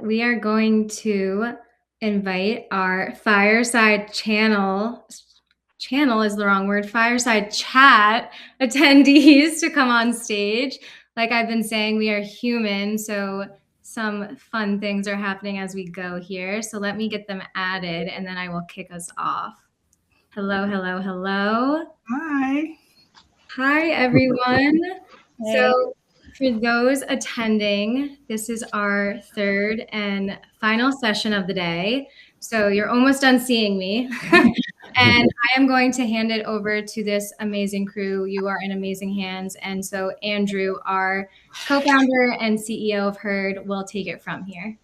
we are going to invite our fireside channel is the wrong word, fireside chat attendees to come on stage. Like I've been saying, we are human, so some fun things are happening as we go here. So let me get them added and then I will kick us off. Hello, hello, hello. Hi. Hi, everyone. Hey. So for those attending, this is our third and final session of the day. So you're almost done seeing me. And I am going to hand it over to this amazing crew. You are in amazing hands. And so Andrew, our co-founder and CEO of Herd, will take it from here.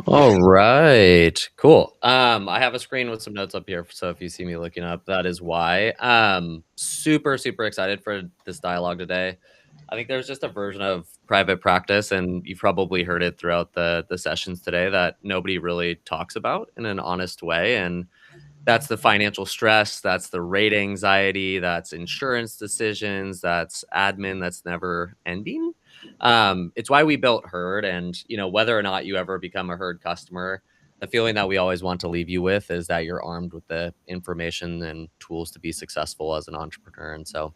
All right, cool. I have a screen with some notes up here, so if you see me looking up, that is why. Super excited for this dialogue today. I think there's just a version of private practice, and you've probably heard it throughout the sessions today, that nobody really talks about in an honest way. And that's the financial stress, that's the rate anxiety, that's insurance decisions, that's admin that's never ending. It's why we built Herd. And whether or not you ever become a Herd customer, the feeling that we always want to leave you with is that you're armed with the information and tools to be successful as an entrepreneur. And so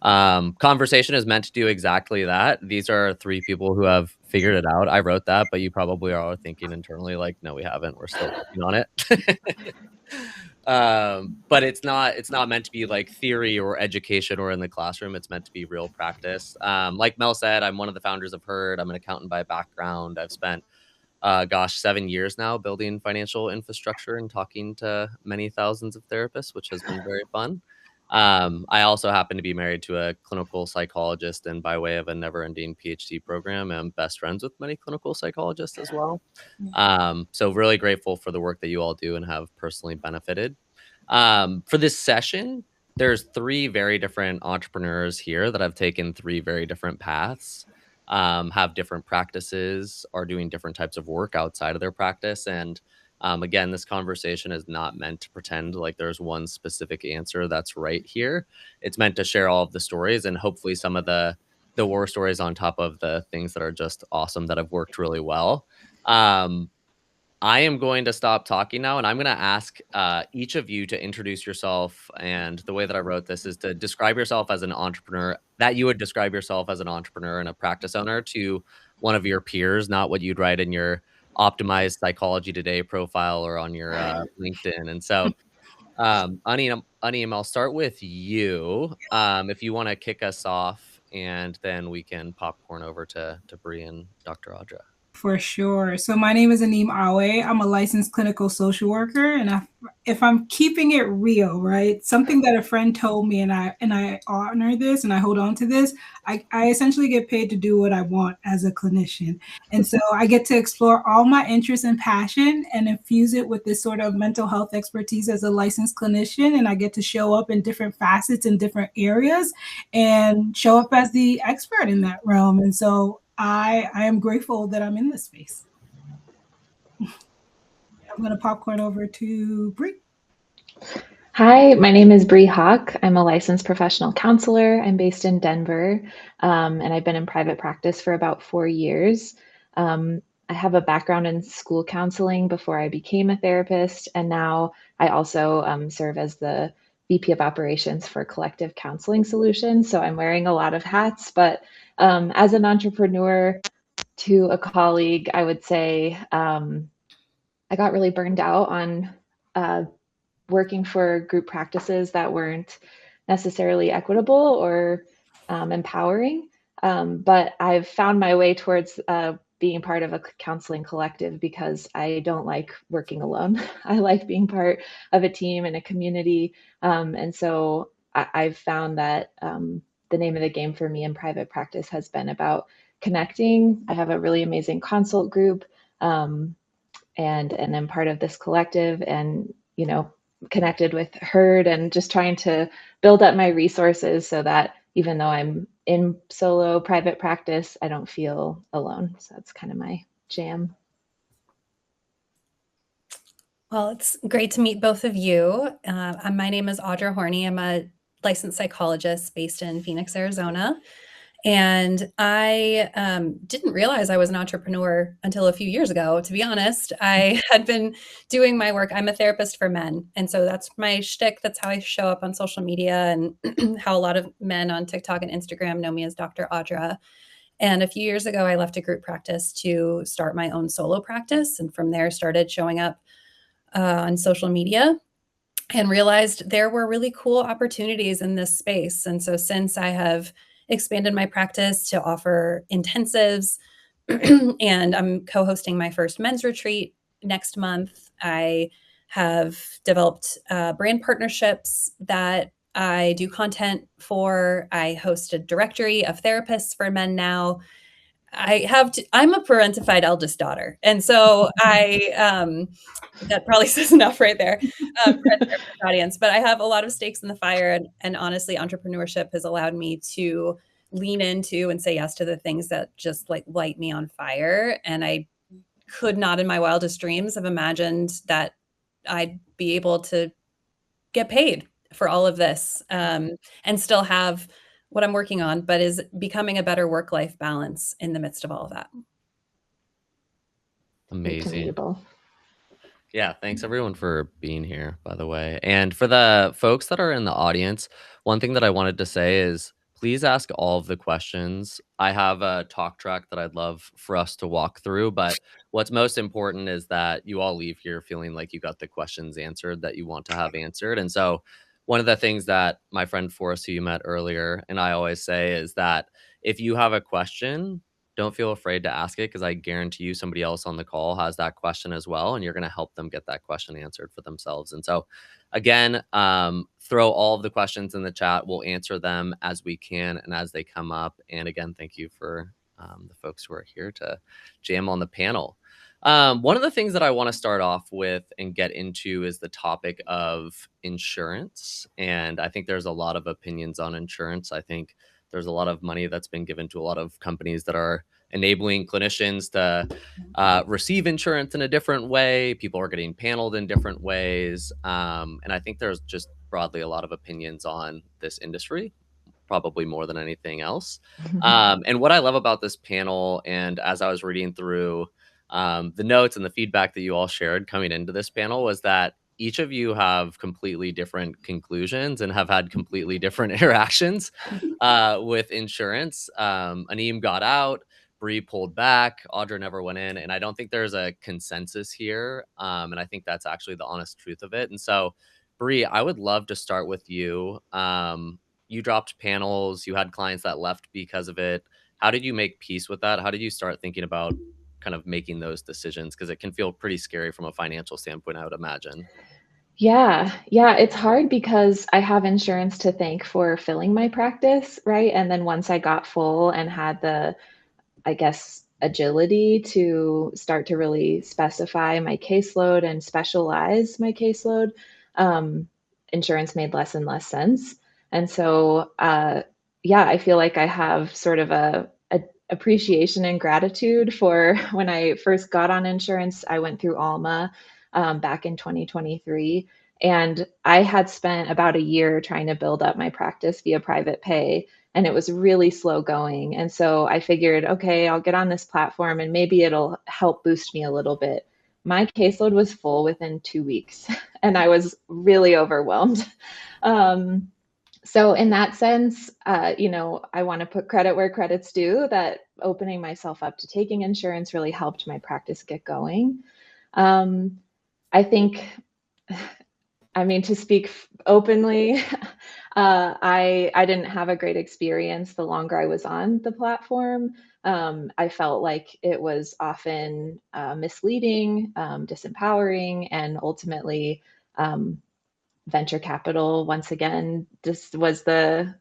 conversation is meant to do exactly that. These are three people who have figured it out. I wrote that, but you probably are all thinking internally like, no, we haven't, we're still working on it. But it's not meant to be like theory or education or in the classroom. It's meant to be real practice. Like Mel said, I'm one of the founders of Herd. I'm an accountant by background. I've spent 7 years now building financial infrastructure and talking to many thousands of therapists, which has been very fun. I also happen to be married to a clinical psychologist, and by way of a never-ending PhD program, I'm best friends with many clinical psychologists as well. So really grateful for the work that you all do and have personally benefited. For this session, there's three very different entrepreneurs here that have taken three very different paths, have different practices, are doing different types of work outside of their practice. And again, this conversation is not meant to pretend like there's one specific answer that's right here. It's meant to share all of the stories and hopefully some of the war stories on top of the things that are just awesome that have worked really well. I am going to stop talking now, and I'm going to ask each of you to introduce yourself. And the way that I wrote this is to describe yourself as an entrepreneur, that you would describe yourself as an entrepreneur and a practice owner to one of your peers, not what you'd write in your optimized psychology today profile or on your LinkedIn. And so, Anim, I'll start with you. If you want to kick us off, and then we can popcorn over to Brie and Dr. Audra. For sure. So my name is Anim Aweh. I'm a licensed clinical social worker, and if I'm keeping it real, right, something that a friend told me, and I honor this and I hold on to this. I essentially get paid to do what I want as a clinician, and so I get to explore all my interests and passion and infuse it with this sort of mental health expertise as a licensed clinician, and I get to show up in different facets in different areas and show up as the expert in that realm. And so I am grateful that I'm in this space. I'm going to popcorn over to Brie. Hi, my name is Brie Hawk. I'm a licensed professional counselor. I'm based in Denver, and I've been in private practice for about 4 years. I have a background in school counseling before I became a therapist, and now I also serve as the VP of operations for Collective Counseling Solutions. So I'm wearing a lot of hats, but as an entrepreneur to a colleague, I would say I got really burned out on working for group practices that weren't necessarily equitable or empowering. But I've found my way towards being part of a counseling collective because I don't like working alone. I like being part of a team and a community. And so I've found that the name of the game for me in private practice has been about connecting. I have a really amazing consult group, and I'm part of this collective, and connected with Herd, and just trying to build up my resources so that even though I'm in solo private practice, I don't feel alone. So that's kind of my jam. Well, it's great to meet both of you. My name is Audra Horney. I'm a licensed psychologist based in Phoenix, Arizona. And I didn't realize I was an entrepreneur until a few years ago, to be honest. I had been doing my work. I'm a therapist for men. And so that's my shtick. That's how I show up on social media, and how a lot of men on TikTok and Instagram know me as Dr. Audra. And a few years ago, I left a group practice to start my own solo practice. And from there, started showing up on social media and realized there were really cool opportunities in this space. And so since I have expanded my practice to offer intensives, and I'm co-hosting my first men's retreat next month, I have developed brand partnerships that I do content for. I host a directory of therapists for men now. I'm a parentified eldest daughter. And so that probably says enough right there for the audience, but I have a lot of stakes in the fire, and honestly, entrepreneurship has allowed me to lean into and say yes to the things that just like light me on fire. And I could not in my wildest dreams have imagined that I'd be able to get paid for all of this, and still have what I'm working on, but is becoming a better work-life balance in the midst of all of that. Amazing. Yeah, thanks everyone for being here, by the way. And for the folks that are in the audience, one thing that I wanted to say is please ask all of the questions. I have a talk track that I'd love for us to walk through, but what's most important is that you all leave here feeling like you got the questions answered that you want to have answered. And so one of the things that my friend Forrest, who you met earlier, and I always say is that if you have a question, don't feel afraid to ask it, because I guarantee you somebody else on the call has that question as well, and you're going to help them get that question answered for themselves. And so again, throw all of the questions in the chat. We'll answer them as we can and as they come up. And again, thank you for the folks who are here to jam on the panel. One of the things that I want to start off with and get into is the topic of insurance. And I think there's a lot of opinions on insurance. I think there's a lot of money that's been given to a lot of companies that are enabling clinicians to receive insurance in a different way. People are getting paneled in different ways. And I think there's just broadly a lot of opinions on this industry, probably more than anything else. And what I love about this panel, and as I was reading through the notes and the feedback that you all shared coming into this panel, was that each of you have completely different conclusions and have had completely different interactions with insurance. Anim got out, Brie pulled back, Audra never went in, and I don't think there's a consensus here. And I think that's actually the honest truth of it. And so, Brie, I would love to start with you. You dropped panels, you had clients that left because of it. How did you make peace with that? How did you start thinking about kind of making those decisions? Because it can feel pretty scary from a financial standpoint, I would imagine. Yeah, it's hard because I have insurance to thank for filling my practice, right? And then once I got full and had the, I guess, agility to start to really specify my caseload and specialize my caseload, insurance made less and less sense. And so, I feel like I have sort of a appreciation and gratitude for when I first got on insurance. I went through Alma back in 2023, and I had spent about a year trying to build up my practice via private pay, and it was really slow going. And so I figured, okay, I'll get on this platform and maybe it'll help boost me a little bit. My caseload was full within 2 weeks, and I was really overwhelmed. So in that sense, I want to put credit where credit's due, that opening myself up to taking insurance really helped my practice get going. I think, to speak openly, I didn't have a great experience the longer I was on the platform. I felt like it was often misleading, disempowering, and ultimately venture capital, once again, just was the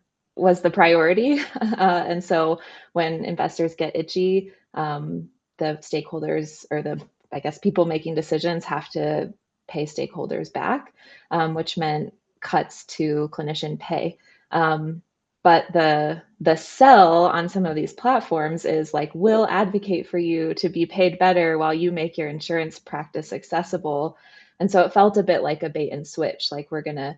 priority. And so when investors get itchy, the stakeholders, or I guess people making decisions, have to pay stakeholders back, which meant cuts to clinician pay. But the sell on some of these platforms is like, we'll advocate for you to be paid better while you make your insurance practice accessible. And so it felt a bit like a bait and switch, like we're going to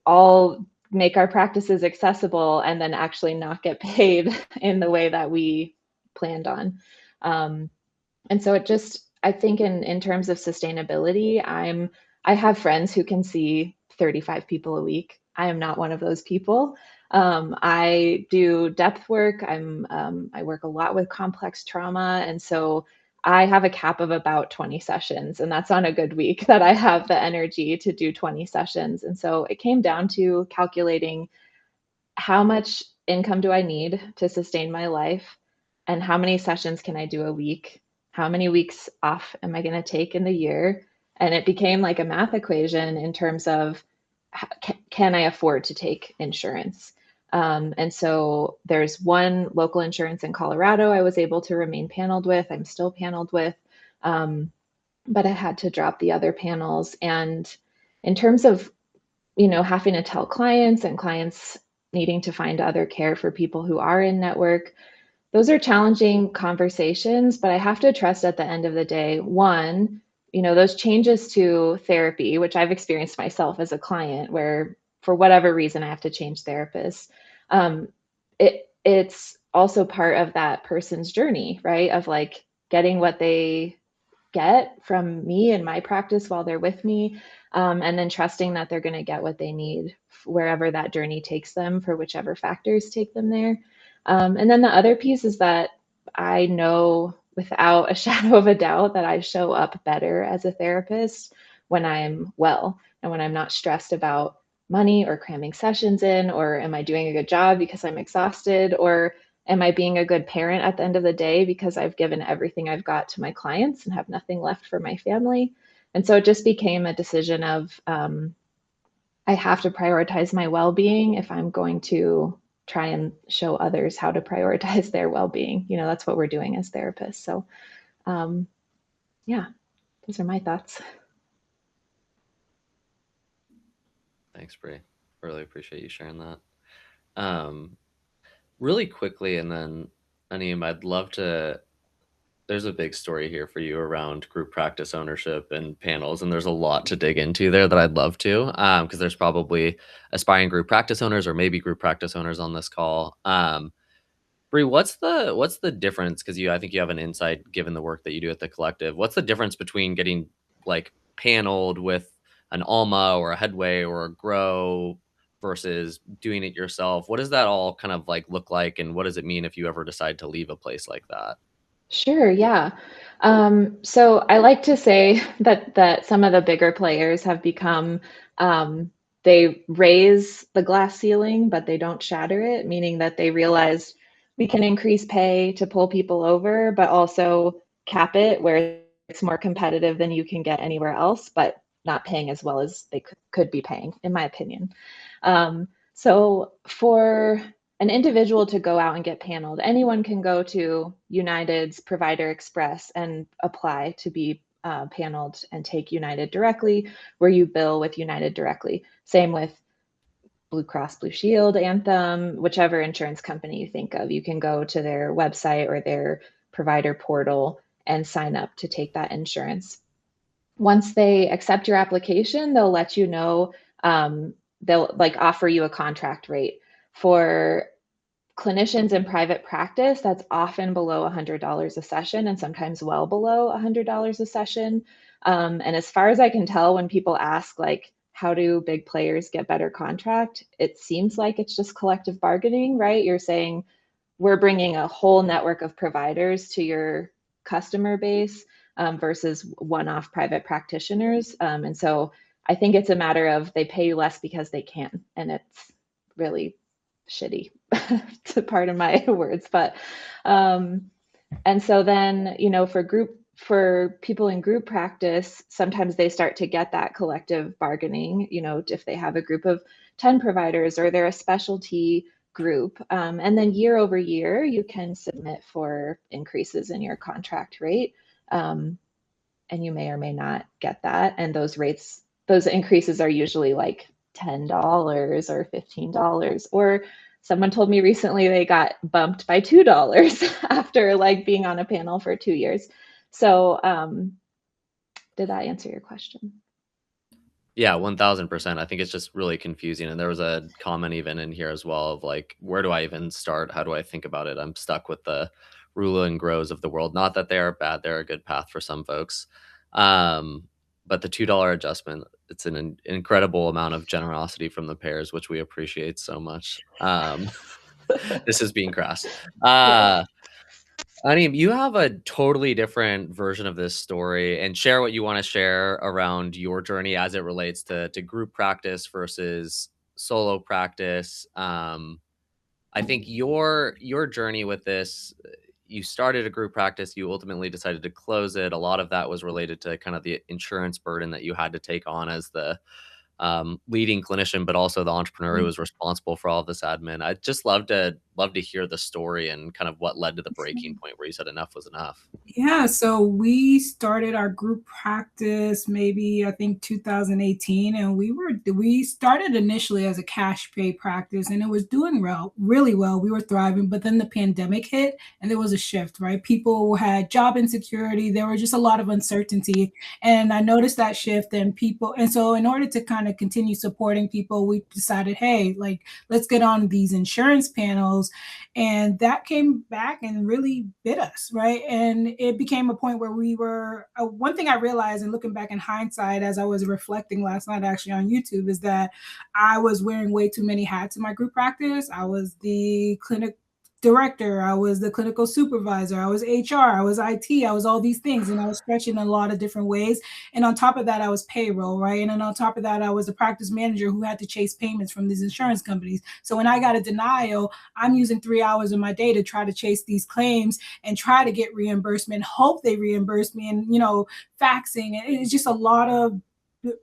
all make our practices accessible and then actually not get paid in the way that we planned on. And so it just, I think in terms of sustainability, I have friends who can see 35 people a week. I am not one of those people. I do depth work. I work a lot with complex trauma. And so I have a cap of about 20 sessions, and that's on a good week that I have the energy to do 20 sessions. And so it came down to calculating how much income do I need to sustain my life, and how many sessions can I do a week? How many weeks off am I going to take in the year? And it became like a math equation in terms of can I afford to take insurance? And so there's one local insurance in Colorado I was able to remain paneled with. I'm still paneled with, but I had to drop the other panels. And in terms of, having to tell clients and clients needing to find other care for people who are in network, those are challenging conversations, but I have to trust at the end of the day, one, those changes to therapy, which I've experienced myself as a client, where for whatever reason I have to change therapists. It's also part of that person's journey, right? Of like getting what they get from me and my practice while they're with me, and then trusting that they're going to get what they need wherever that journey takes them, for whichever factors take them there. And then the other piece is that I know without a shadow of a doubt that I show up better as a therapist when I'm well and when I'm not stressed about money or cramming sessions in, or am I doing a good job because I'm exhausted, or am I being a good parent at the end of the day because I've given everything I've got to my clients and have nothing left for my family. And so it just became a decision of I have to prioritize my well-being if I'm going to try and show others how to prioritize their well-being. That's what we're doing as therapists. So yeah, those are my thoughts. Thanks, Brie. Really appreciate you sharing that. Really quickly, and then Anim, I'd love to, there's a big story here for you around group practice ownership and panels, and there's a lot to dig into there that I'd love to, because there's probably aspiring group practice owners or maybe group practice owners on this call. Brie, what's the difference? Because I think you have an insight given the work that you do at the collective. What's the difference between getting like paneled with an Alma or a Headway or a Grow versus doing it yourself? What does that all kind of like look like, and what does it mean if you ever decide to leave a place like that? Sure, yeah. So I like to say that some of the bigger players have become, they raise the glass ceiling, but they don't shatter it, meaning that they realize we can increase pay to pull people over, but also cap it where it's more competitive than you can get anywhere else, but not paying as well as they could be paying, in my opinion. So for an individual to go out and get paneled, anyone can go to United's Provider Express and apply to be paneled and take United directly, where you bill with United directly. Same with Blue Cross Blue Shield, Anthem, whichever insurance company you think of. You can go to their website or their provider portal and sign up to take that insurance. Once they accept your application, they'll let you know, they'll like offer you a contract rate. For clinicians in private practice, that's often below $100 a session, and sometimes well below $100 a session. And as far as I can tell, when people ask like, how do big players get better contract? It seems like it's just collective bargaining, right? You're saying we're bringing a whole network of providers to your customer base versus one-off private practitioners. And so I think it's a matter of they pay you less because they can, and it's really shitty to pardon my words, but and so then for people in group practice, sometimes they start to get that collective bargaining, if they have a group of 10 providers or they're a specialty group, and then year over year you can submit for increases in your contract rate, and you may or may not get that, and those increases are usually like $10 or $15, or someone told me recently they got bumped by $2 after like being on a panel for 2 years. So did that answer your question? Yeah, 1000%. I think it's just really confusing. And there was a comment even in here as well of like, where do I even start? How do I think about it? I'm stuck with the rule and grows of the world. Not that they are bad, they're a good path for some folks. But the $2 adjustment, it's an incredible amount of generosity from the pairs, which we appreciate so much. This is being crass. Anim, you have a totally different version of this story, and share what you want to share around your journey as it relates to group practice versus solo practice. I think your journey with this, you started a group practice, you ultimately decided to close it. A lot of that was related to kind of the insurance burden that you had to take on as the leading clinician, but also the entrepreneur who was responsible for all of this admin. I'd just love to hear the story and kind of what led to the breaking point where you said enough was enough. Yeah, so we started our group practice maybe I think 2018, and we started initially as a cash pay practice, and it was doing really well. We were thriving, but then the pandemic hit, and there was a shift, right? People had job insecurity. There were just a lot of uncertainty, and I noticed that shift, and so in order to kind of continue supporting people, we decided, hey, like let's get on these insurance panels, and that came back and really bit us, right? And it became a point where we were one thing I realized, and looking back in hindsight as I was reflecting last night actually on YouTube, is that I was wearing way too many hats in my group practice. I was the clinic director, I was the clinical supervisor, I was HR, I was IT, I was all these things, and I was stretching in a lot of different ways. And on top of that, I was payroll, right? And then on top of that, I was the practice manager who had to chase payments from these insurance companies. So when I got a denial, I'm using 3 hours of my day to try to chase these claims and try to get reimbursement, hope they reimburse me, and faxing. It's just a lot of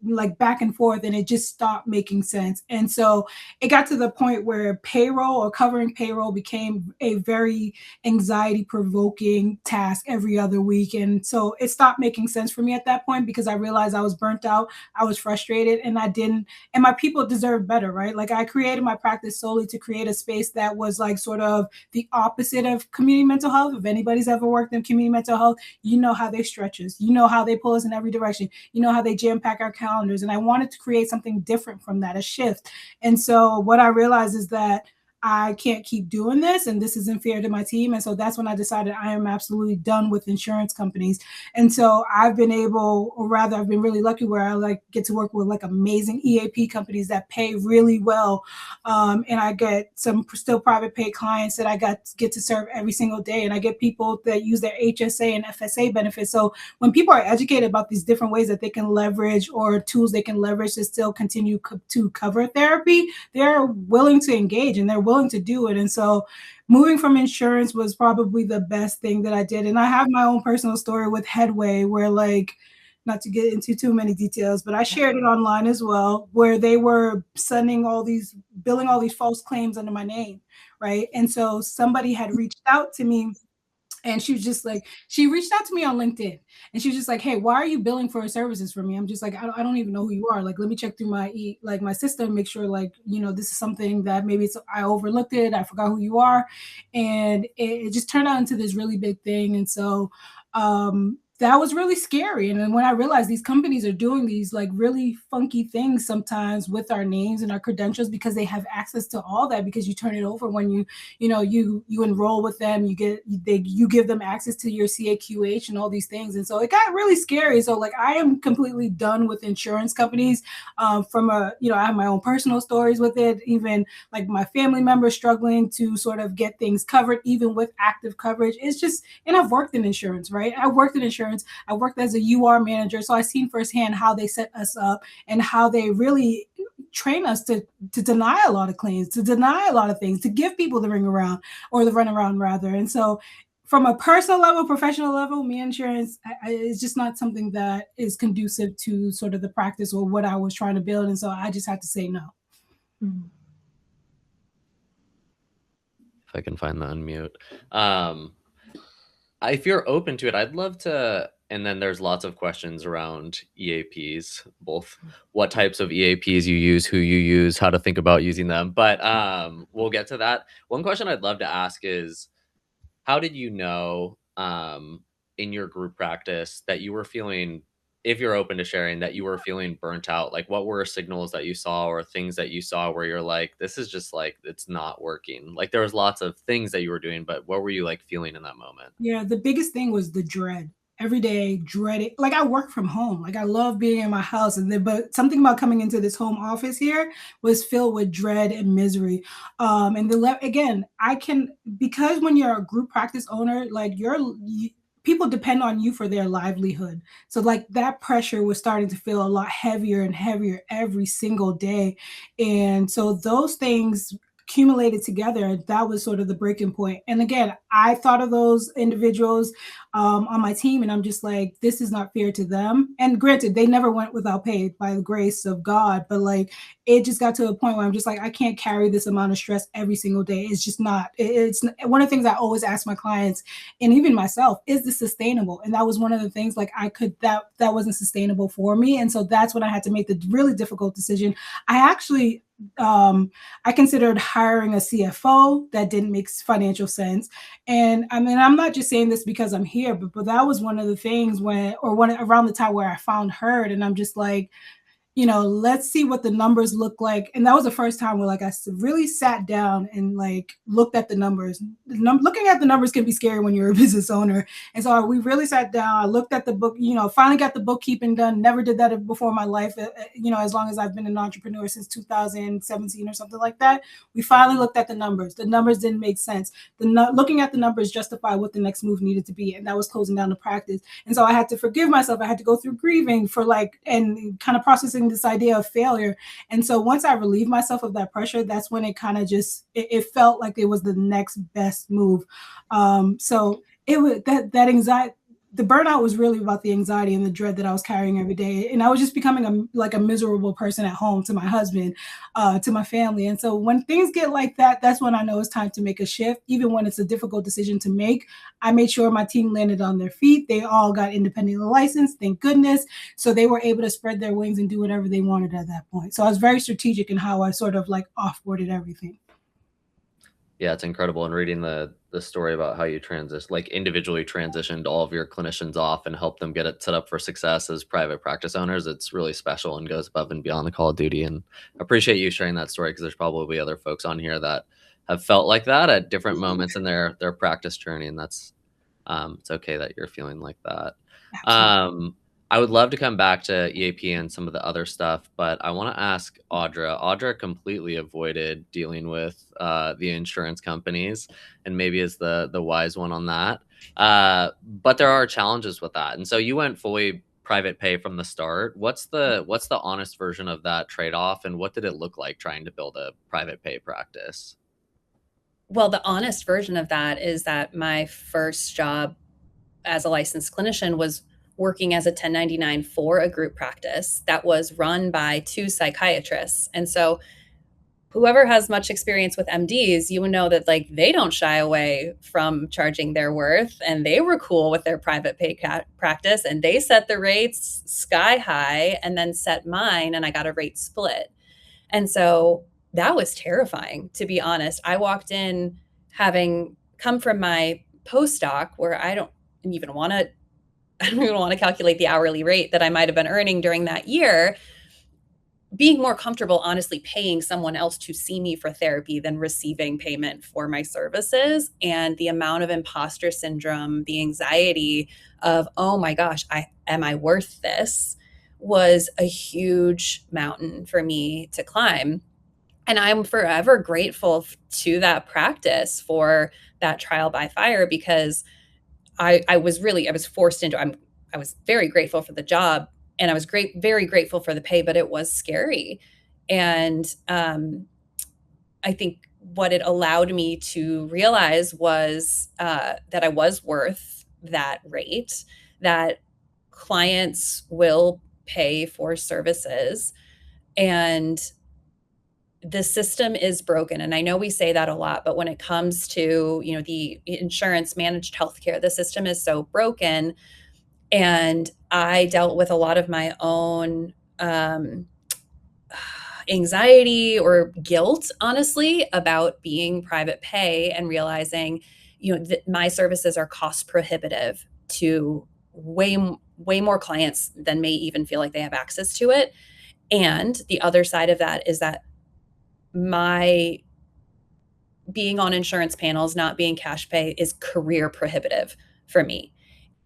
like back and forth, and it just stopped making sense. And so it got to the point where payroll or covering payroll became a very anxiety provoking task every other week. And so it stopped making sense for me at that point, because I realized I was burnt out, I was frustrated, and and my people deserved better, right? Like I created my practice solely to create a space that was like sort of the opposite of community mental health. If anybody's ever worked in community mental health, you know how they stretch us, you know how they pull us in every direction, you know how they jam pack our calendars. And I wanted to create something different from that, a shift. And so what I realized is that I can't keep doing this, and this isn't fair to my team. And so that's when I decided I am absolutely done with insurance companies. And so I've been able, or rather I've been really lucky where I like get to work with like amazing EAP companies that pay really well. And I get some still private pay clients that I get to serve every single day. And I get people that use their HSA and FSA benefits. So when people are educated about these different ways that they can leverage, or tools they can leverage to still continue to cover therapy, they're willing to engage and they're willing to do it. And so moving from insurance was probably the best thing that I did. And I have my own personal story with Headway, where like, not to get into too many details, but I shared it online as well, where they were billing all these false claims under my name, right? And so somebody had reached out to me, and she was just like, she reached out to me on LinkedIn, and she was just like, hey, why are you billing for services for me? I'm just like, I don't even know who you are. Like, let me check through my system, make sure like, this is something that maybe I overlooked it. I forgot who you are. And it just turned out into this really big thing. And so, that was really scary. And then when I realized these companies are doing these like really funky things sometimes with our names and our credentials, because they have access to all that, because you turn it over when you enroll with them, you give them access to your CAQH and all these things. And so it got really scary. So like I am completely done with insurance companies. I have my own personal stories with it, even like my family members struggling to sort of get things covered, even with active coverage. It's just, and I've worked in insurance, right? I worked in insurance. I worked as a UR manager, so I've seen firsthand how they set us up and how they really train us to deny a lot of claims, to deny a lot of things, to give people the runaround rather. And so from a personal level, professional level, me insurance is just not something that is conducive to sort of the practice or what I was trying to build. And so I just had to say no. If I can find the unmute. If you're open to it, I'd love to, and then there's lots of questions around EAPs, both what types of EAPs you use, who you use, how to think about using them, but we'll get to that. One question I'd love to ask is, how did you know in your group practice that you were feeling if you're open to sharing, that you were feeling burnt out, like what were signals that you saw or things that you saw where you're like, this is just like, it's not working? Like there was lots of things that you were doing, but what were you like feeling in that moment? Yeah, the biggest thing was the dread. Every day, dreading. Like I work from home. Like I love being in my house, but something about coming into this home office here was filled with dread and misery. Again, I can, because when you're a group practice owner, like people depend on you for their livelihood. So like that pressure was starting to feel a lot heavier and heavier every single day, and so those things accumulated together. That was sort of the breaking point. And again, I thought of those individuals on my team, and I'm just like, this is not fair to them. And granted, they never went without pay by the grace of God, but like it just got to a point where I'm just like, I can't carry this amount of stress every single day. It's just not. It's one of the things I always ask my clients, and even myself, is this sustainable? And that was one of the things, like that wasn't sustainable for me. And so that's when I had to make the really difficult decision. I considered hiring a CFO. That didn't make financial sense. And I mean, I'm not just saying this because I'm here, but that was one of the things around the time where I found Herd, and I'm just like, let's see what the numbers look like. And that was the first time where like I really sat down and like looked at the numbers. Looking at the numbers can be scary when you're a business owner. And so we really sat down. I looked at the book, finally got the bookkeeping done. Never did that before in my life, as long as I've been an entrepreneur since 2017 or something like that. We finally looked at the numbers. The numbers didn't make sense. Looking at the numbers justified what the next move needed to be. And that was closing down the practice. And so I had to forgive myself. I had to go through grieving and kind of processing this idea of failure. And so once I relieved myself of that pressure, that's when it kind of just, it felt like it was the next best move. So it was that anxiety, the burnout was really about the anxiety and the dread that I was carrying every day. And I was just becoming a miserable person at home, to my husband, to my family. And so when things get like that, that's when I know it's time to make a shift. Even when it's a difficult decision to make, I made sure my team landed on their feet. They all got independent license, thank goodness. So they were able to spread their wings and do whatever they wanted at that point. So I was very strategic in how I sort of like offboarded everything. Yeah, it's incredible. And reading the story about how you individually transitioned all of your clinicians off and helped them get it set up for success as private practice owners, it's really special and goes above and beyond the call of duty. And I appreciate you sharing that story, because there's probably other folks on here that have felt like that at different moments in their practice journey. And that's it's okay that you're feeling like that. I would love to come back to EAP and some of the other stuff, but I want to ask Audra. Audra completely avoided dealing with the insurance companies, and maybe is the wise one on that. But there are challenges with that. And so you went fully private pay from the start. What's the honest version of that trade-off, and what did it look like trying to build a private pay practice? Well, the honest version of that is that my first job as a licensed clinician was working as a 1099 for a group practice that was run by 2 psychiatrists. And so whoever has much experience with MDs, you would know that like they don't shy away from charging their worth, and they were cool with their private pay practice, and they set the rates sky high and then set mine, and I got a rate split. And so that was terrifying, to be honest. I walked in having come from my postdoc where I don't even want to calculate the hourly rate that I might have been earning during that year, being more comfortable, honestly, paying someone else to see me for therapy than receiving payment for my services. And the amount of imposter syndrome, the anxiety of, oh my gosh, am I worth this, was a huge mountain for me to climb. And I'm forever grateful to that practice for that trial by fire, because I was forced into, I was very grateful for the job, and I was very grateful for the pay, but it was scary. And I think what it allowed me to realize was that I was worth that rate, that clients will pay for services, and the system is broken. And I know we say that a lot, but when it comes to, the insurance managed healthcare, the system is so broken. And I dealt with a lot of my own anxiety or guilt, honestly, about being private pay and realizing, that my services are cost prohibitive to way way more clients than may even feel like they have access to it. And the other side of that is that my being on insurance panels, not being cash pay, is career prohibitive for me.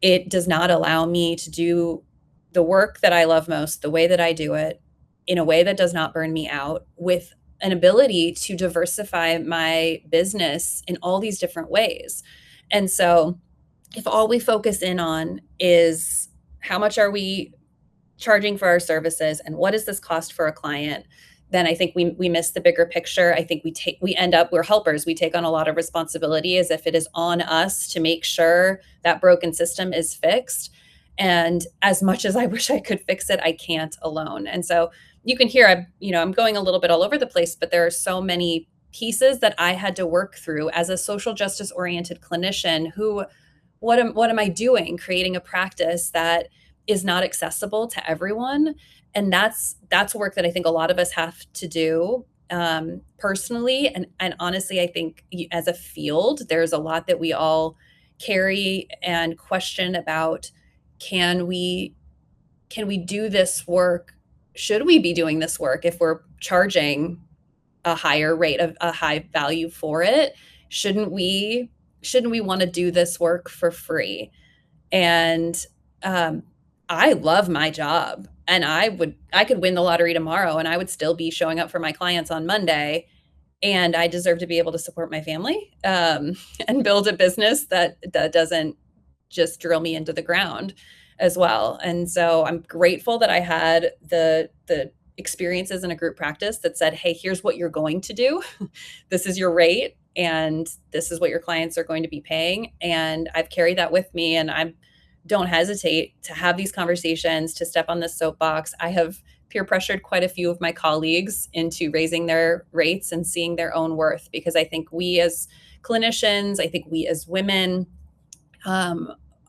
It does not allow me to do the work that I love most, the way that I do it, in a way that does not burn me out, with an ability to diversify my business in all these different ways. And so if all we focus in on is how much are we charging for our services and what does this cost for a client, then I think we miss the bigger picture. I think we're helpers. We take on a lot of responsibility as if it is on us to make sure that broken system is fixed. And as much as I wish I could fix it, I can't alone. And so you can hear I'm going a little bit all over the place, but there are so many pieces that I had to work through as a social justice oriented clinician what am I doing creating a practice that is not accessible to everyone. And that's work that I think a lot of us have to do personally. And honestly, I think as a field, there's a lot that we all carry and question about. Can we do this work? Should we be doing this work if we're charging a higher rate of a high value for it? Shouldn't we want to do this work for free? And I love my job, and I could win the lottery tomorrow and I would still be showing up for my clients on Monday, and I deserve to be able to support my family and build a business that doesn't just drill me into the ground as well. And so I'm grateful that I had the experiences in a group practice that said, hey, here's what you're going to do. This is your rate, and this is what your clients are going to be paying. And I've carried that with me, and I don't hesitate to have these conversations, to step on this soapbox. I have peer pressured quite a few of my colleagues into raising their rates and seeing their own worth, because I think we as clinicians, I think we as women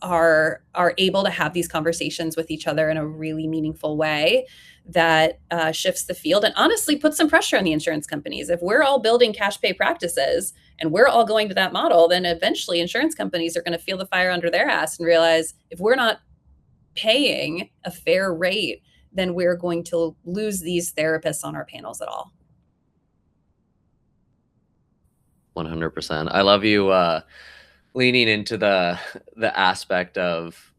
are able to have these conversations with each other in a really meaningful way that shifts the field and honestly puts some pressure on the insurance companies. If we're all building cash pay practices and we're all going to that model, then eventually insurance companies are going to feel the fire under their ass and realize if we're not paying a fair rate, then we're going to lose these therapists on our panels at all. 100%. I love you leaning into the aspect of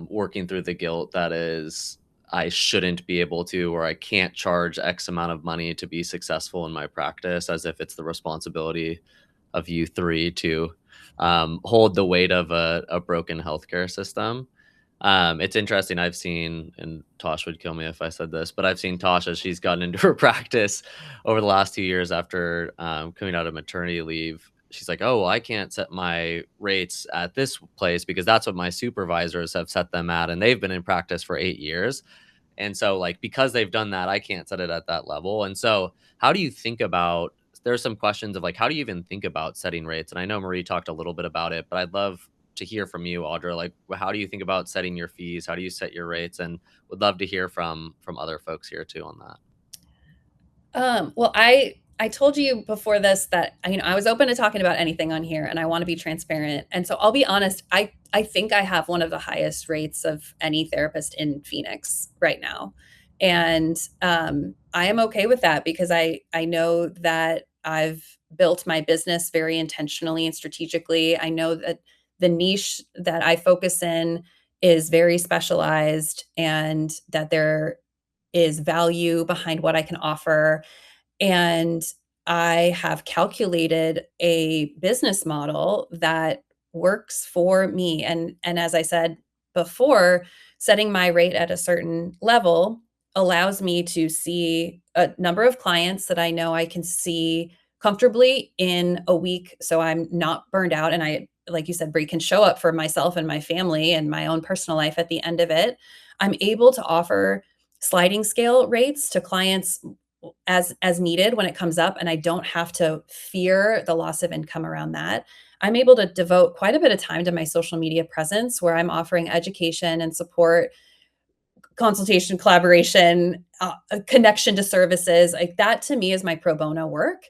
working through the guilt that is, I shouldn't be able to, or I can't charge X amount of money to be successful in my practice, as if it's the responsibility of you three to hold the weight of a broken healthcare system. It's interesting. I've seen, and Tosh would kill me if I said this, but I've seen Tosh as she's gotten into her practice over the last 2 years after coming out of maternity leave. She's like, oh, well, I can't set my rates at this place because that's what my supervisors have set them at. And they've been in practice for 8 years. And so like, because they've done that, I can't set it at that level. And so how do you think about, there's some questions of like, how do you even think about setting rates? And I know Marie talked a little bit about it, but I'd love to hear from you, Audra. Like, how do you think about setting your fees? How do you set your rates? And would love to hear from other folks here too on that. Well, I told you before this that, I was open to talking about anything on here, and I want to be transparent. And so I'll be honest, I think I have one of the highest rates of any therapist in Phoenix right now. And I am okay with that because I know that I've built my business very intentionally and strategically. I know that the niche that I focus in is very specialized and that there is value behind what I can offer. And I have calculated a business model that works for me. And as I said before, setting my rate at a certain level allows me to see a number of clients that I know I can see comfortably in a week. So I'm not burned out. And I, like you said, Brie, can show up for myself and my family and my own personal life at the end of it. I'm able to offer sliding scale rates to clients as needed when it comes up, and I don't have to fear the loss of income around that. I'm able to devote quite a bit of time to my social media presence where I'm offering education and support, consultation, collaboration, a connection to services. Like that to me is my pro bono work.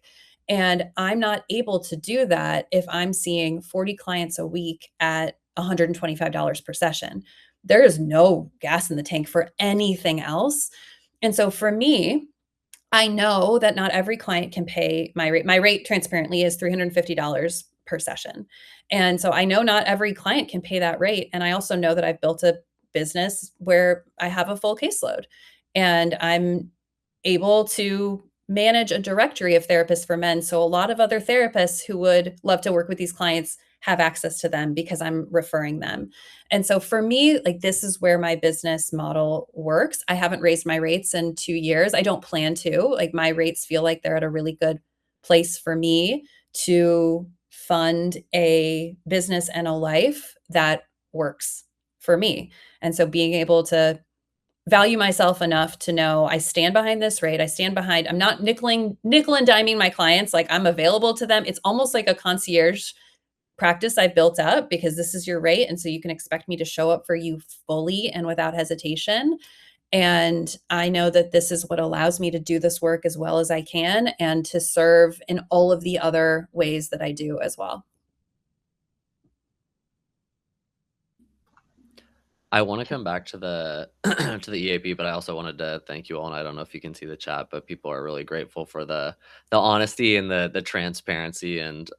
And I'm not able to do that if I'm seeing 40 clients a week at $125 per session. there is no gas in the tank for anything else. And so for me, I know that not every client can pay my rate. My rate transparently is $350 per session. And so I know not every client can pay that rate. And I also know that I've built a business where I have a full caseload and I'm able to manage a directory of therapists for men. So a lot of other therapists who would love to work with these clients have access to them because I'm referring them. And so for me, like, this is where my business model works. I haven't raised my rates in 2 years. I don't plan to. Like, my rates feel like they're at a really good place for me to fund a business and a life that works for me. And so being able to value myself enough to know I stand behind this rate. I stand behind, I'm not nickel and diming my clients. Like, I'm available to them. It's almost like a concierge practice I built up because this is your rate. And so you can expect me to show up for you fully and without hesitation. And I know that this is what allows me to do this work as well as I can and to serve in all of the other ways that I do as well. I want to come back to the to the EAP, but I also wanted to thank you all. And I don't know if you can see the chat, but people are really grateful for the honesty and the transparency and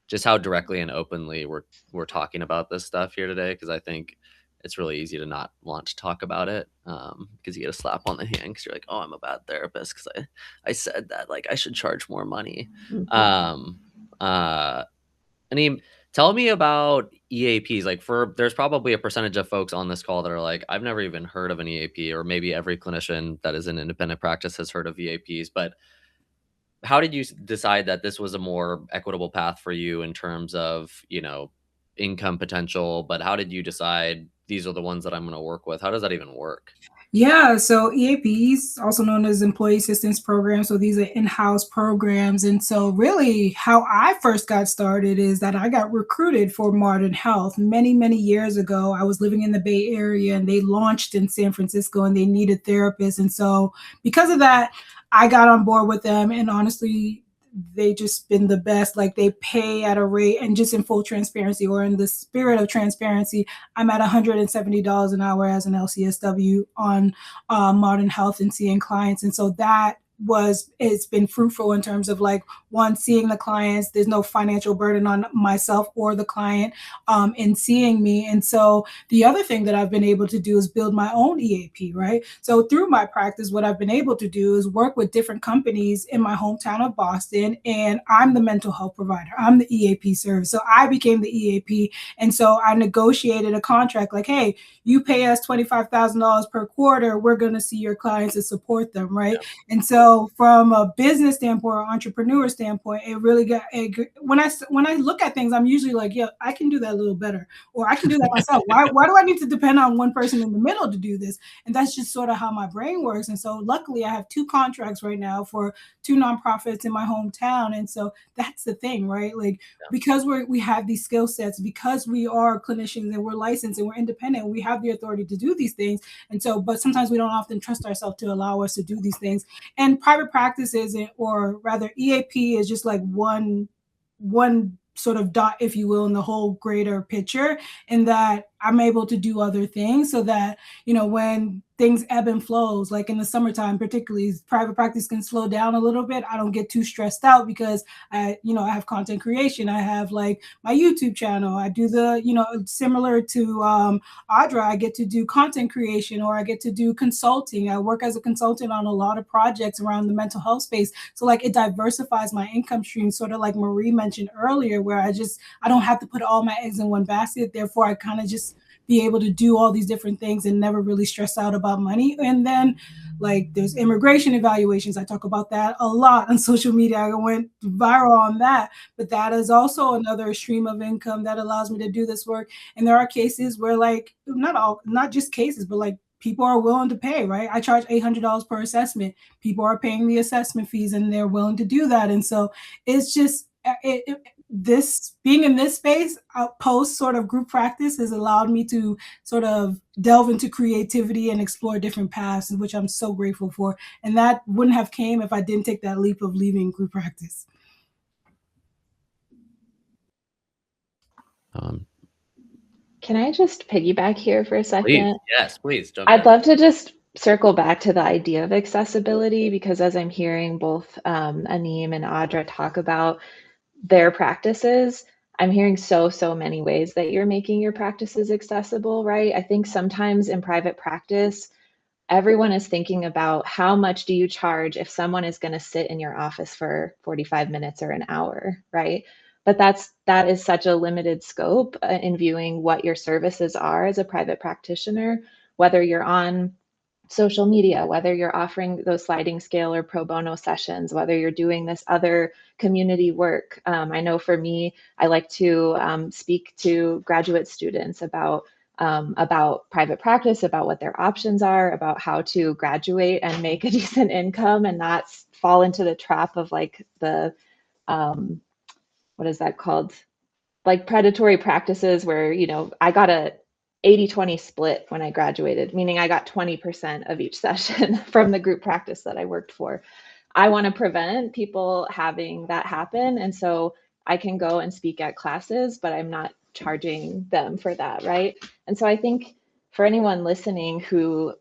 just how directly and openly we're talking about this stuff here today. Because I think it's really easy to not want to talk about it because you get a slap on the hand because you're like, oh, I'm a bad therapist because I said that, like, I should charge more money. Anim, tell me about EAPs. Like, there's probably a percentage of folks on this call that are like, I've never even heard of an EAP, or maybe every clinician that is in independent practice has heard of EAPs. But how did you decide that this was a more equitable path for you in terms of, income potential? But how did you decide these are the ones that I'm going to work with? How does that even work? Yeah, so EAPs, also known as employee assistance programs. So these are in-house programs. And so really how I first got started is that I got recruited for Modern Health many, many years ago. I was living in the Bay Area and they launched in San Francisco and they needed therapists. And so because of that, I got on board with them, and honestly, they just been the best. Like, they pay at a rate, and just in full transparency, or in the spirit of transparency, I'm at $170 an hour as an LCSW on Modern Health and seeing clients. And so it's been fruitful in terms of, like, one, seeing the clients. There's no financial burden on myself or the client in seeing me. And so the other thing that I've been able to do is build my own EAP, right? So through my practice, what I've been able to do is work with different companies in my hometown of Boston, and I'm the mental health provider. I'm the EAP service. So I became the EAP. And so I negotiated a contract like, hey, you pay us $25,000 per quarter. We're going to see your clients and support them, right? Yeah. And so from a business standpoint or entrepreneur standpoint, it really got, when I look at things, I'm usually like, yeah, I can do that a little better, or I can do that myself. Why do I need to depend on one person in the middle to do this? And that's just sort of how my brain works. And so luckily I have 2 contracts right now for 2 nonprofits in my hometown. And so that's the thing, right? Like, because we have these skill sets, because we are clinicians and we're licensed and we're independent, we have the authority to do these things. And so, but sometimes we don't often trust ourselves to allow us to do these things. And private practice isn't, or rather EAP is just like one sort of dot, if you will, in the whole greater picture, in that I'm able to do other things so that, when things ebb and flows, like in the summertime, particularly, private practice can slow down a little bit. I don't get too stressed out because I have content creation. I have like my YouTube channel. I do similar to Audra, I get to do content creation, or I get to do consulting. I work as a consultant on a lot of projects around the mental health space. So like, it diversifies my income stream, sort of like Marie mentioned earlier, where I don't have to put all my eggs in one basket. Therefore, I kind of just be able to do all these different things and never really stress out about money. And then, like, there's immigration evaluations. I talk about that a lot on social media. I went viral on that, but that is also another stream of income that allows me to do this work. And there are cases where, like, not just cases, but like, people are willing to pay, right? I charge $800 per assessment. People are paying the assessment fees and they're willing to do that. And so it's just, this being in this space post sort of group practice has allowed me to sort of delve into creativity and explore different paths, which I'm so grateful for. And that wouldn't have came if I didn't take that leap of leaving group practice. Can I just piggyback here for a second? Please, yes, please jump I'd in. love to just circle back to the idea of accessibility, because as I'm hearing both Anim and Audra talk about their practices, I'm hearing so many ways that you're making your practices accessible, right? I think sometimes in private practice, everyone is thinking about how much do you charge if someone is going to sit in your office for 45 minutes or an hour, right? But that is such a limited scope in viewing what your services are as a private practitioner, whether you're on social media, whether you're offering those sliding scale or pro bono sessions, whether you're doing this other community work. I know for me, I like to speak to graduate students about private practice, about what their options are, about how to graduate and make a decent income and not fall into the trap of like the, what is that called? Like predatory practices where, you know, I got a 80-20 split when I graduated, meaning I got 20% of each session from the group practice that I worked for. I want to prevent people having that happen. And so I can go and speak at classes, but I'm not charging them for that, right? And so I think for anyone listening who,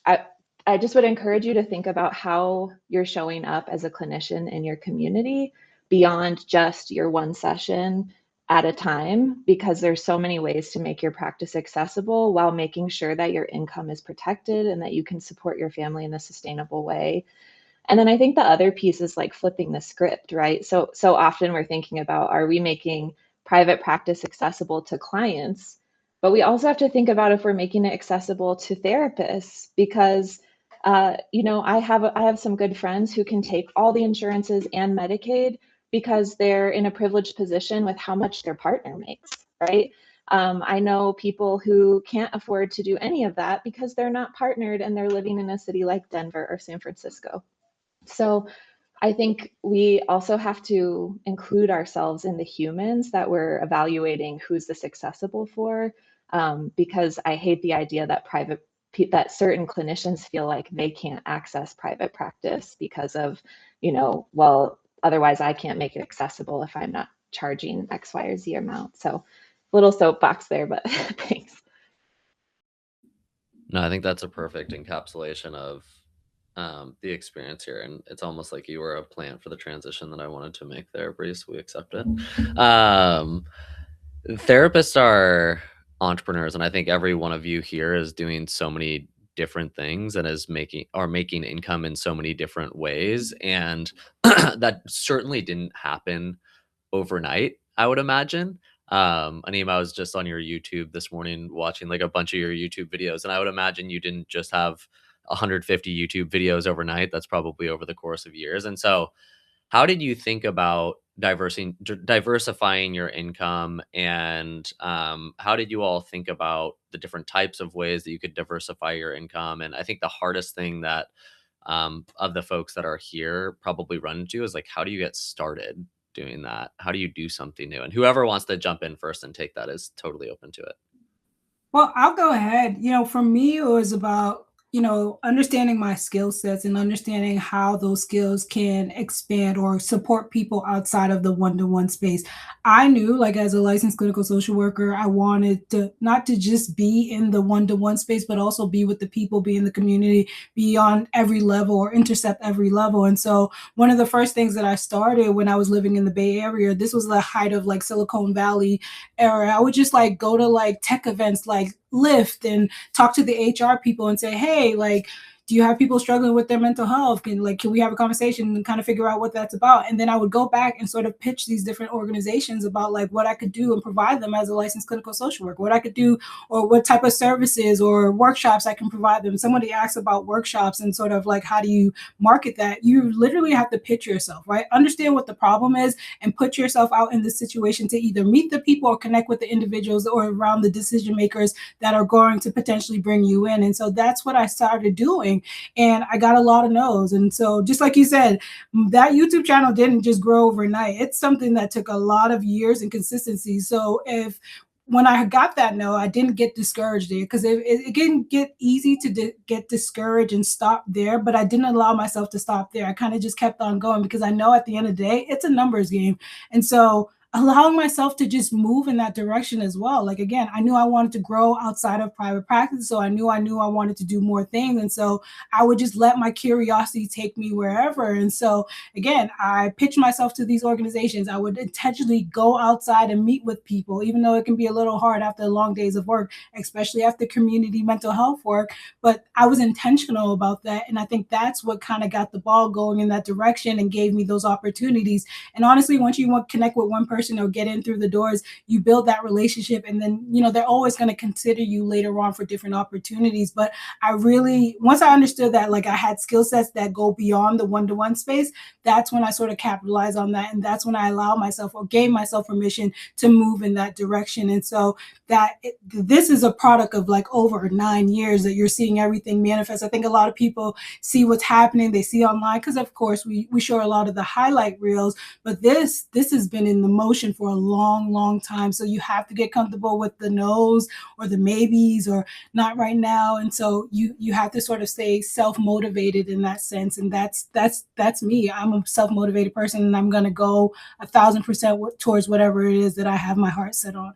I just would encourage you to think about how you're showing up as a clinician in your community beyond just your one session at a time, because there's so many ways to make your practice accessible while making sure that your income is protected and that you can support your family in a sustainable way. And then I think the other piece is like flipping the script, right? So often we're thinking about, are we making private practice accessible to clients? But we also have to think about if we're making it accessible to therapists, because you know, I have some good friends who can take all the insurances and Medicaid because they're in a privileged position with how much their partner makes, right? I know people who can't afford to do any of that because they're not partnered and they're living in a city like Denver or San Francisco. So I think we also have to include ourselves in the humans that we're evaluating who's this accessible for, because I hate the idea that that certain clinicians feel like they can't access private practice because of, you know, well, otherwise I can't make it accessible if I'm not charging X, Y, or Z amount. So little soapbox there, but thanks. No, I think that's a perfect encapsulation of the experience here. And it's almost like you were a plant for the transition that I wanted to make there, Brie, so we accept it. Therapists are entrepreneurs, and I think every one of you here is doing so many different things and is making income in so many different ways. And that certainly didn't happen overnight, I would imagine. Anim, I was just on your YouTube this morning watching like a bunch of your YouTube videos, and I would imagine you didn't just have 150 YouTube videos overnight. That's probably over the course of years. And so how did you think about diversifying your income, and how did you all think about the different types of ways that you could diversify your income? And I think the hardest thing that of the folks that are here probably run into is like, how do you get started doing that? How do you do something new? And whoever wants to jump in first and take that is totally open to it. Well, I'll go ahead. You know, for me, it was about, you know, understanding my skill sets and understanding how those skills can expand or support people outside of the one-to-one space. I knew, like, as a licensed clinical social worker, I wanted to not to just be in the one-to-one space, but also be with the people, be in the community, be on every level or intercept every level. And so one of the first things that I started when I was living in the Bay Area, this was the height of like Silicon Valley era, I would just like go to like tech events like Lyft and talk to the HR people and say, hey, like, do you have people struggling with their mental health? Can we have a conversation and kind of figure out what that's about? And then I would go back and sort of pitch these different organizations about like what I could do and provide them as a licensed clinical social worker, what I could do, or what type of services or workshops I can provide them. Somebody asked about workshops and sort of like, how do you market that? You literally have to pitch yourself, right? Understand what the problem is and put yourself out in the situation to either meet the people or connect with the individuals or around the decision makers that are going to potentially bring you in. And so that's what I started doing. And I got a lot of no's. And so just like you said, that YouTube channel didn't just grow overnight. It's something that took a lot of years and consistency. So when I got that no, I didn't get discouraged there, because it can get easy to get discouraged and stop there, but I didn't allow myself to stop there. I kind of just kept on going because I know at the end of the day, it's a numbers game. And so allowing myself to just move in that direction as well. Like, again, I knew I wanted to grow outside of private practice. So I knew I wanted to do more things. And so I would just let my curiosity take me wherever. And so, again, I pitched myself to these organizations. I would intentionally go outside and meet with people, even though it can be a little hard after long days of work, especially after community mental health work. But I was intentional about that. And I think that's what kind of got the ball going in that direction and gave me those opportunities. And honestly, once you want to connect with one person or get in through the doors, you build that relationship, and then they're always going to consider you later on for different opportunities. But I really, once I understood that, like, I had skill sets that go beyond the one-to-one space, that's when I sort of capitalized on that, and that's when I allowed myself or gave myself permission to move in that direction. And so this is a product of like over 9 years that you're seeing everything manifest. I think a lot of people see what's happening, they see online, because of course we show a lot of the highlight reels, but this has been in the motion for a long time. So you have to get comfortable with the no's or the maybes or not right now. And so you have to sort of stay self-motivated in that sense. And that's me. I'm a self-motivated person, and I'm going to go 1,000% towards whatever it is that I have my heart set on.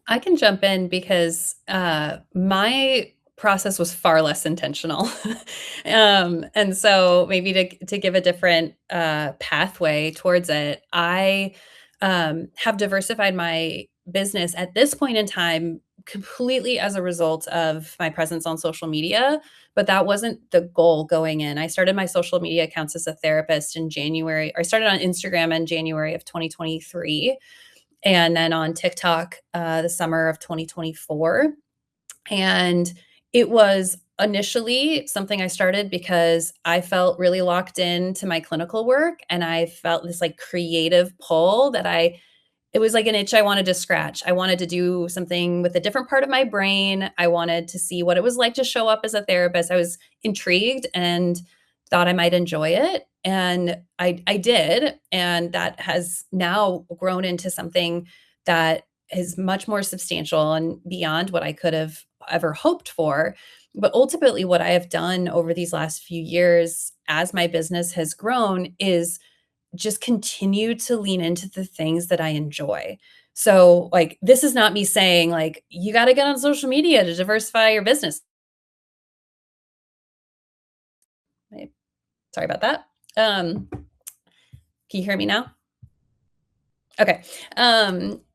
I can jump in because my process was far less intentional. And so maybe to give a different pathway towards it, I have diversified my business at this point in time completely as a result of my presence on social media, but that wasn't the goal going in. I started my social media accounts as a therapist in January, or I started on Instagram in January of 2023. And then on TikTok, the summer of 2024. And it was initially something I started because I felt really locked into my clinical work, and I felt this like creative pull that it was like an itch I wanted to scratch. I wanted to do something with a different part of my brain. I wanted to see what it was like to show up as a therapist. I was intrigued and thought I might enjoy it. And I did. And that has now grown into something that is much more substantial and beyond what I could have ever hoped for. But ultimately, what I have done over these last few years as my business has grown is just continue to lean into the things that I enjoy. So like, this is not me saying like, you got to get on social media to diversify your business. Sorry about that. Can you hear me now? Okay.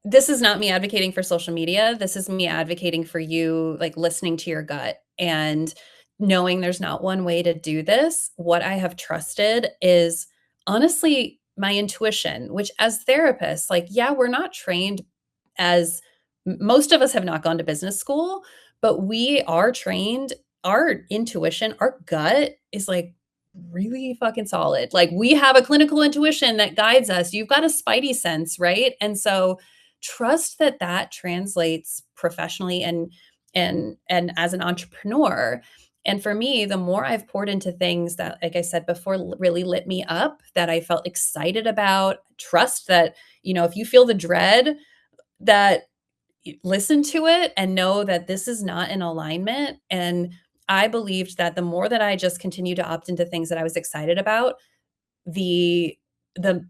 This is not me advocating for social media. This is me advocating for you, like listening to your gut and knowing there's not one way to do this. What I have trusted is honestly my intuition, which as therapists, like, yeah, we're not trained as most of us have not gone to business school, but we are trained. Our intuition, our gut is like really fucking solid. Like we have a clinical intuition that guides us. You've got a spidey sense, right? And so trust that that translates professionally and as an entrepreneur. And for me, the more I've poured into things that, like I said before, really lit me up, that I felt excited about, trust that, if you feel the dread, that listen to it and know that this is not in alignment. And I believed that the more that I just continue to opt into things that I was excited about, the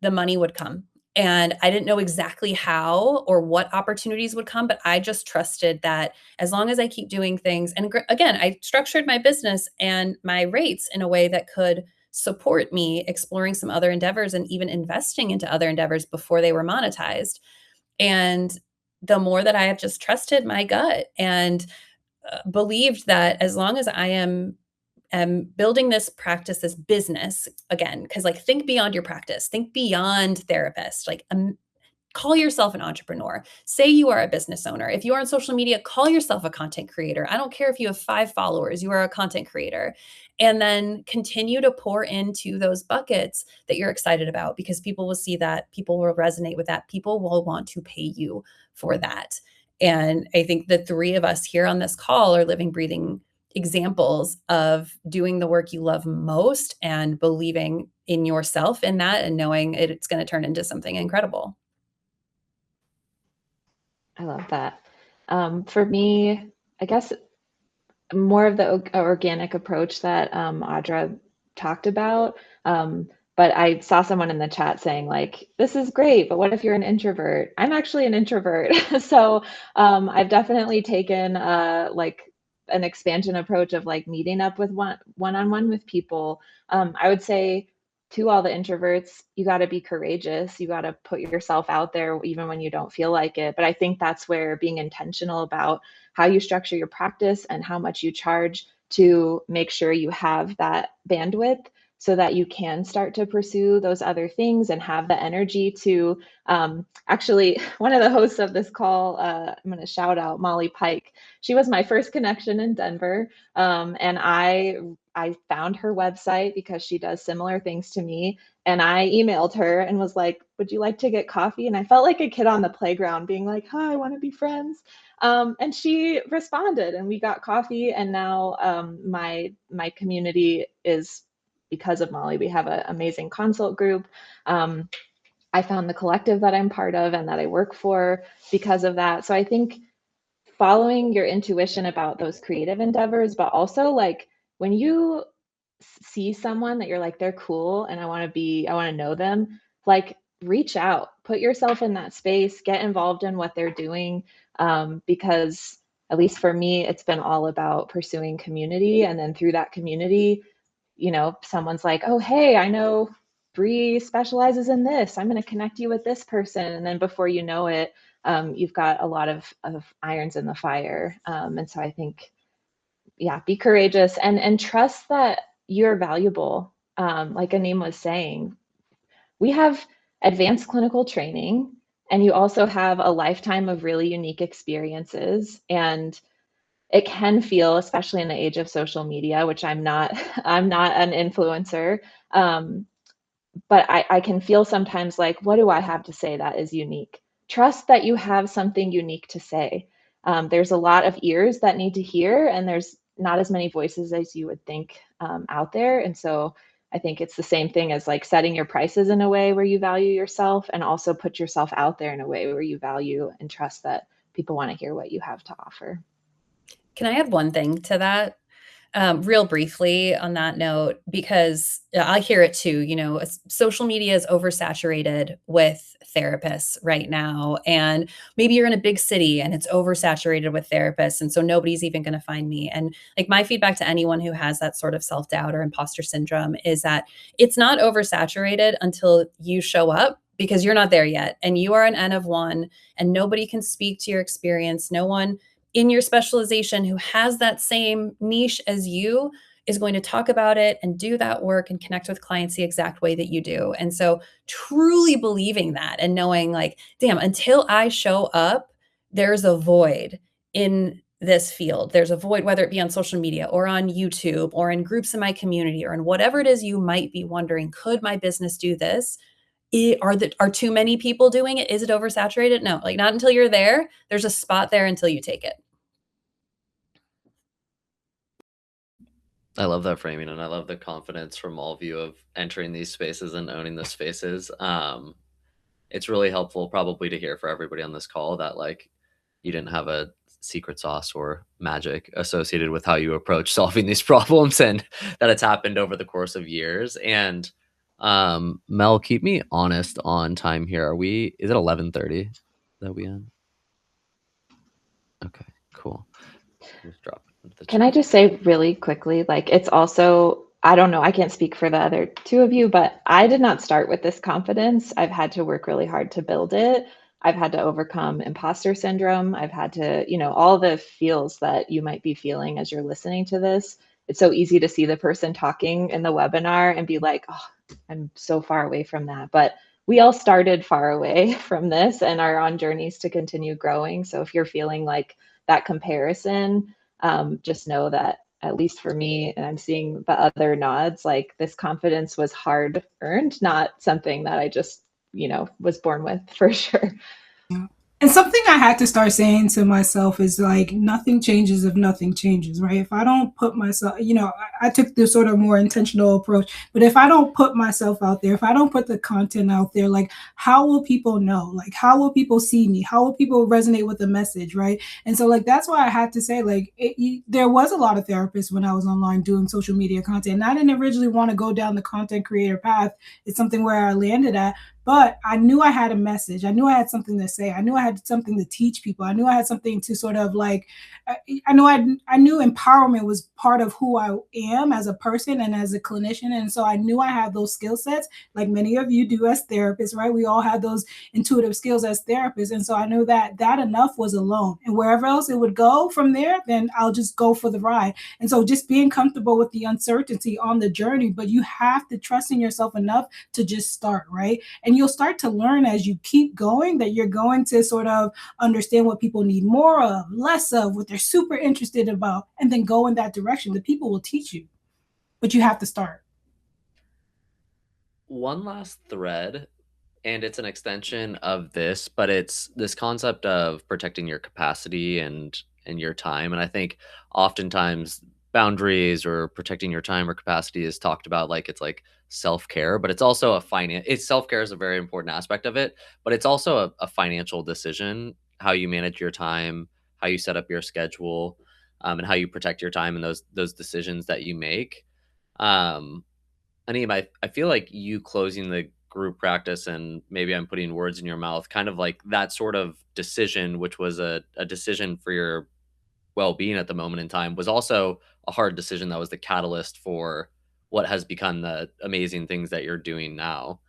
money would come. And I didn't know exactly how or what opportunities would come, but I just trusted that as long as I keep doing things, and again, I structured my business and my rates in a way that could support me exploring some other endeavors and even investing into other endeavors before they were monetized. And the more that I have just trusted my gut and believed that as long as I am building this practice as business again, because like think beyond your practice, think beyond therapist, like call yourself an entrepreneur. Say you are a business owner. If you are on social media, call yourself a content creator. I don't care if you have 5 followers, you are a content creator. And then continue to pour into those buckets that you're excited about, because people will see that, people will resonate with that, people will want to pay you for that. And I think the 3 of us here on this call are living, breathing examples of doing the work you love most and believing in yourself in that and knowing it's going to turn into something incredible. I love that. For me, I guess more of the organic approach that Audra talked about. But I saw someone in the chat saying like, this is great, but what if you're an introvert? I'm actually an introvert. So I've definitely taken like an expansion approach of like meeting up with one-on-one with people. I would say to all the introverts, you got to be courageous. You got to put yourself out there even when you don't feel like it. But I think that's where being intentional about how you structure your practice and how much you charge to make sure you have that bandwidth so that you can start to pursue those other things and have the energy to actually, one of the hosts of this call, I'm going to shout out Molly Pike. She was my first connection in Denver. And I found her website because she does similar things to me. And I emailed her and was like, would you like to get coffee? And I felt like a kid on the playground being like, hi, I want to be friends. And she responded and we got coffee. And now my community is, because of Molly, we have an amazing consult group. I found the collective that I'm part of and that I work for because of that. So I think following your intuition about those creative endeavors, but also like when you see someone that you're like, they're cool and I want to know them, like reach out, put yourself in that space, get involved in what they're doing. Because at least for me, it's been all about pursuing community. And then through that community, you know, someone's like, oh, hey, I know Brie specializes in this. I'm going to connect you with this person. And then before you know it, you've got a lot of irons in the fire. And so I think, yeah, be courageous and trust that you're valuable. Like Anim was saying, we have advanced clinical training and you also have a lifetime of really unique experiences. And it can feel, especially in the age of social media, which I'm not an influencer, but I can feel sometimes like, what do I have to say that is unique? Trust that you have something unique to say. There's a lot of ears that need to hear, and there's not as many voices as you would think out there. And so I think it's the same thing as like setting your prices in a way where you value yourself, and also put yourself out there in a way where you value and trust that people want to hear what you have to offer. Can I add one thing to that? Real briefly on that note, because I hear it too, you know, social media is oversaturated with therapists right now. And maybe you're in a big city and it's oversaturated with therapists. And so nobody's even going to find me. And like my feedback to anyone who has that sort of self-doubt or imposter syndrome is that it's not oversaturated until you show up, because you're not there yet. And you are an N of one and nobody can speak to your experience. No one in your specialization who has that same niche as you is going to talk about it and do that work and connect with clients the exact way that you do. And so truly believing that and knowing like, damn, until I show up, there's a void in this field. There's a void, whether it be on social media or on YouTube or in groups in my community or in whatever it is you might be wondering, could my business do this? Are too many people doing it? Is it oversaturated? No, like not until you're there. There's a spot there until you take it. I love that framing, and I love the confidence from all of you of entering these spaces and owning the spaces. It's really helpful probably to hear for everybody on this call that like you didn't have a secret sauce or magic associated with how you approach solving these problems, and that it's happened over the course of years. And Mel, keep me honest on time here. Is it 11:30 that we end? Okay, cool. Just drop it. Can I just say really quickly, like it's also, I don't know, I can't speak for the other two of you, but I did not start with this confidence. I've had to work really hard to build it. I've had to overcome imposter syndrome. I've had to, you know, all the feels that you might be feeling as you're listening to this. It's so easy to see the person talking in the webinar and be like, oh, I'm so far away from that. But we all started far away from this and are on journeys to continue growing. So if you're feeling like that comparison, just know that at least for me, and I'm seeing the other nods, like this confidence was hard earned, not something that I just, you know, was born with, for sure. Yeah. And something I had to start saying to myself is like, nothing changes if nothing changes, right? If I don't put myself, I took this sort of more intentional approach, but if I don't put myself out there, if I don't put the content out there, like, how will people know? Like, how will people see me? How will people resonate with the message, right? And so, like, that's why I had to say, like, there was a lot of therapists when I was online doing social media content. And I didn't originally want to go down the content creator path. It's something where I landed at. But I knew I had a message. I knew I had something to say. I knew I had something to teach people. I knew I had something to sort of like, I knew empowerment was part of who I am as a person and as a clinician. And so I knew I had those skill sets, like many of you do as therapists, right? We all have those intuitive skills as therapists. And so I knew that enough was alone. And wherever else it would go from there, then I'll just go for the ride. And so just being comfortable with the uncertainty on the journey, but you have to trust in yourself enough to just start, right? And you'll start to learn as you keep going that you're going to sort of understand what people need more of, less of, what they're super interested about, and then go in that direction. The people will teach you, but you have to start. One last thread, and it's an extension of this, but it's this concept of protecting your capacity and your time. And I think oftentimes boundaries or protecting your time or capacity is talked about like it's like self-care, but it's also self-care is a very important aspect of it, but it's also a financial decision, how you manage your time, how you set up your schedule, and how you protect your time and those decisions that you make. Anim, I feel like you closing the group practice, and maybe I'm putting words in your mouth, kind of like that sort of decision, which was a decision for your well-being at the moment in time, was also a hard decision that was the catalyst for what has become the amazing things that you're doing now.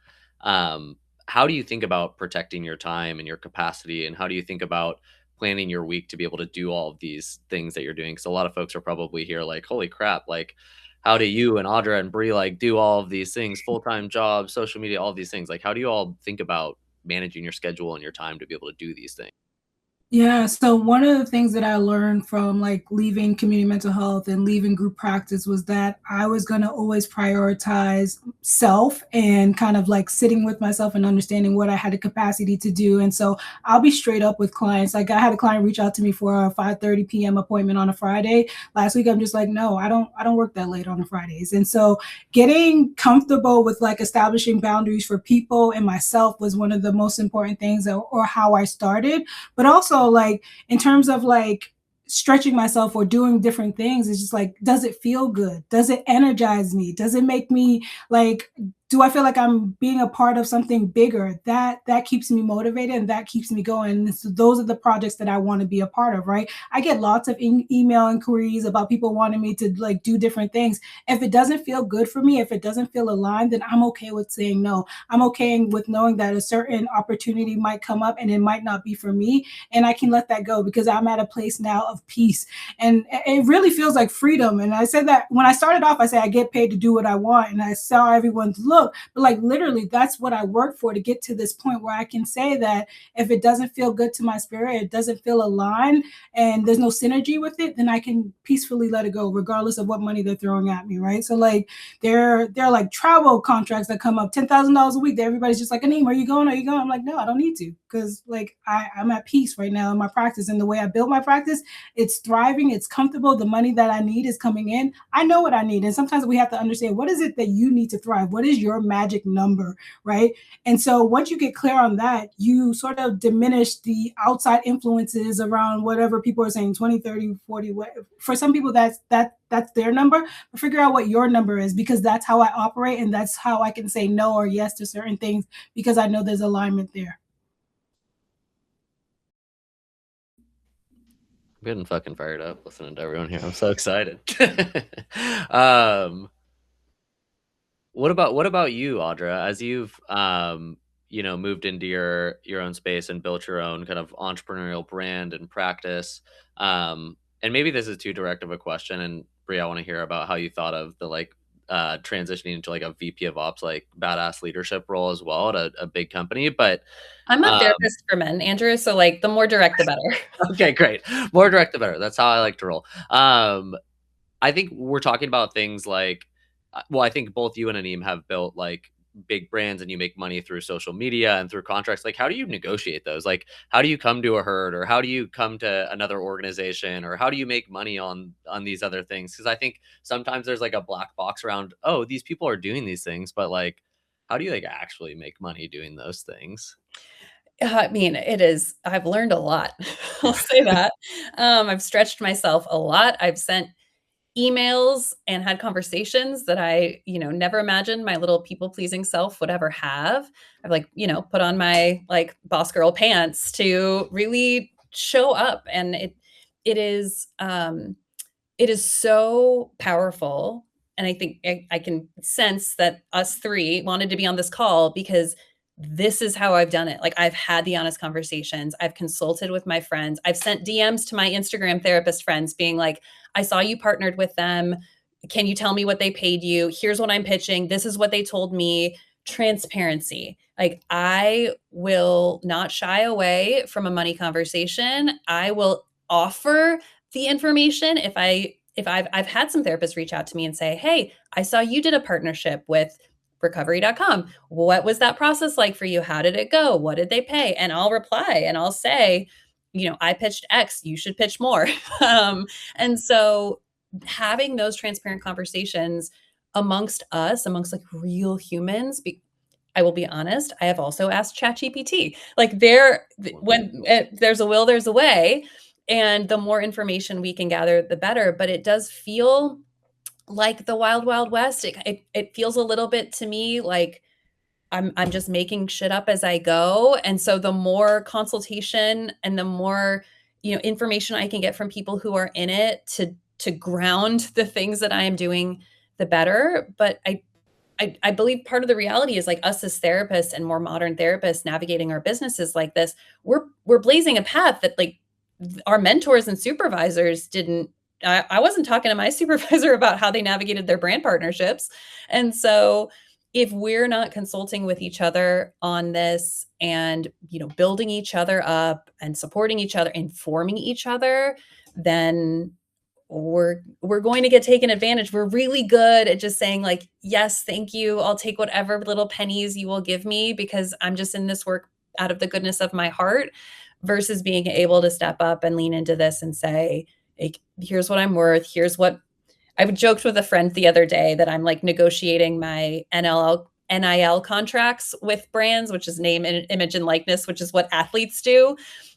How do you think about protecting your time and your capacity, and how do you think about planning your week to be able to do all of these things that you're doing? Because a lot of folks are probably here like, holy crap, like, how do you and Audra and Brie like do all of these things, full-time jobs, social media, all of these things? Like, how do you all think about managing your schedule and your time to be able to do these things? Yeah, so one of the things that I learned from like leaving community mental health and leaving group practice was that I was going to always prioritize self and kind of like sitting with myself and understanding what I had the capacity to do. And so I'll be straight up with clients. Like I had a client reach out to me for a 5:30 p.m. appointment on a Friday. Last week I'm just like, no, I don't work that late on the Fridays. And so getting comfortable with like establishing boundaries for people and myself was one of the most important things, or how I started. But also like in terms of like stretching myself or doing different things, it's just like, does it feel good? Does it energize me? Does it make me like, do I feel like I'm being a part of something bigger? That keeps me motivated and that keeps me going. And so those are the projects that I want to be a part of, right? I get lots of email inquiries about people wanting me to like do different things. If it doesn't feel good for me, if it doesn't feel aligned, then I'm okay with saying no. I'm okay with knowing that a certain opportunity might come up and it might not be for me. And I can let that go because I'm at a place now of peace. And it really feels like freedom. And I said that when I started off, I said I get paid to do what I want. And I saw everyone's look. But like literally, that's what I worked for to get to this point where I can say that if it doesn't feel good to my spirit, it doesn't feel aligned, and there's no synergy with it, then I can peacefully let it go, regardless of what money they're throwing at me, right? So like there are like travel contracts that come up, $10,000 a week. That everybody's just like, Anim, are you going? Are you going? I'm like, no, I don't need to, because like I'm at peace right now in my practice, and the way I build my practice, it's thriving, it's comfortable. The money that I need is coming in. I know what I need, and sometimes we have to understand what is it that you need to thrive. What is your magic number, right? And so once you get clear on that, you sort of diminish the outside influences around whatever people are saying, 20, 30, 40. For some people, that's their number, but figure out what your number is, because that's how I operate, and that's how I can say no or yes to certain things, because I know there's alignment there. I'm getting fucking fired up listening to everyone here. I'm so excited. What about you, Audra? As you've moved into your own space and built your own kind of entrepreneurial brand and practice. And maybe this is too direct of a question. And Brie, I want to hear about how you thought of the like transitioning into like a VP of Ops, like badass leadership role as well at a big company. But I'm a therapist for men, Andrew. So like the more direct, the better. Okay, great. More direct, the better. That's how I like to roll. I think we're talking about things like, well, I think both you and Anim have built like big brands and you make money through social media and through contracts, like how do you negotiate those? Like how do you come to a herd, or how do you come to another organization, or how do you make money on these other things? Because I think sometimes there's like a black box around, oh, these people are doing these things, but like how do you like actually make money doing those things? I mean, I've learned a lot. I'll say that. I've stretched myself a lot. I've sent emails and had conversations that I, never imagined my little people pleasing self would ever have. I've like, put on my like boss girl pants to really show up. And it is so powerful. And I think I can sense that us three wanted to be on this call because this is how I've done it. Like I've had the honest conversations. I've consulted with my friends. I've sent DMs to my Instagram therapist friends being like, I saw you partnered with them. Can you tell me what they paid you? Here's what I'm pitching. This is what they told me. Transparency. Like I will not shy away from a money conversation. I will offer the information if I've had some therapists reach out to me and say, hey, I saw you did a partnership with recovery.com. What was that process like for you? How did it go? What did they pay? And I'll reply and I'll say, I pitched X, you should pitch more. And so having those transparent conversations amongst us, amongst like real humans, I will be honest, I have also asked ChatGPT. Like when there's a will, there's a way. And the more information we can gather, the better. But it does feel like the wild, wild west. It feels a little bit to me like I'm just making shit up as I go. And so the more consultation and the more, information I can get from people who are in it to ground the things that I am doing, the better. But I believe part of the reality is like us as therapists and more modern therapists navigating our businesses like this, we're blazing a path that like our mentors and supervisors didn't. I wasn't talking to my supervisor about how they navigated their brand partnerships. And so if we're not consulting with each other on this and, building each other up and supporting each other, informing each other, then we're going to get taken advantage. We're really good at just saying like, yes, thank you. I'll take whatever little pennies you will give me because I'm just in this work out of the goodness of my heart, versus being able to step up and lean into this and say, like, here's what I'm worth. Here's what I joked with a friend the other day that I'm like negotiating my NIL contracts with brands, which is name, image, and likeness, which is what athletes do.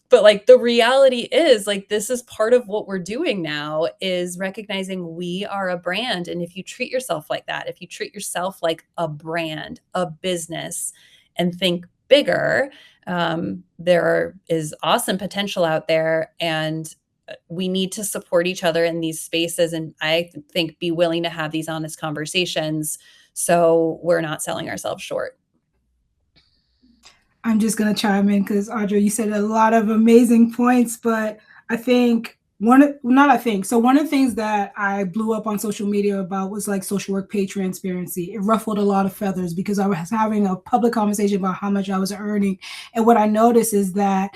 But like the reality is like, this is part of what we're doing now is recognizing we are a brand. And if you treat yourself like that, if you treat yourself like a brand, a business, and think bigger, there is awesome potential out there. And we need to support each other in these spaces. And I think be willing to have these honest conversations so we're not selling ourselves short. I'm just going to chime in because Audra, you said a lot of amazing points, but I think one of the things that I blew up on social media about was like social work pay transparency. It ruffled a lot of feathers because I was having a public conversation about how much I was earning. And what I noticed is that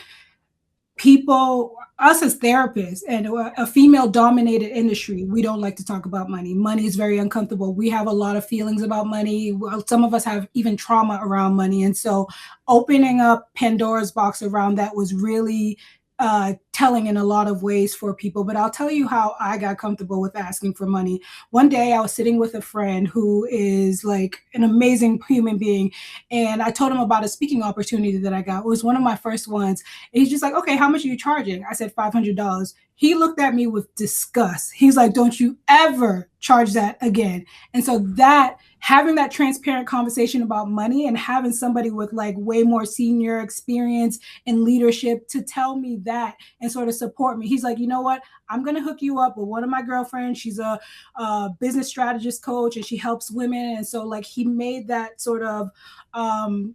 people, us as therapists and a female dominated industry, we don't like to talk about money. Money is very uncomfortable. We have a lot of feelings about money. Some of us have even trauma around money. And so opening up Pandora's box around that was really telling in a lot of ways for people. But I'll tell you how I got comfortable with asking for money. One day I was sitting with a friend who is like an amazing human being. And I told him about a speaking opportunity that I got. It was one of my first ones. And he's just like, okay, how much are you charging? I said, $500. He looked at me with disgust. He's like, don't you ever charge that again. And so that having that transparent conversation about money and having somebody with like way more senior experience and leadership to tell me that and sort of support me. He's like, you know what? I'm going to hook you up with one of my girlfriends. She's a business strategist coach and she helps women. And so like he made that sort of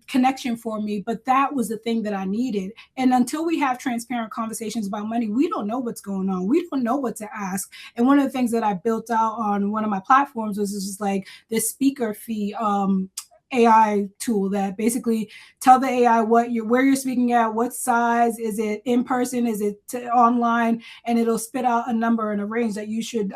connection for me. But that was the thing that I needed. And until we have transparent conversations about money, we don't know what's going on. We don't know what to ask. And one of the things that I built out on one of my platforms was just like this speaker fee. AI tool that basically tell the AI where you're speaking at, what size, is it in person, is it online, and it'll spit out a number and a range that you should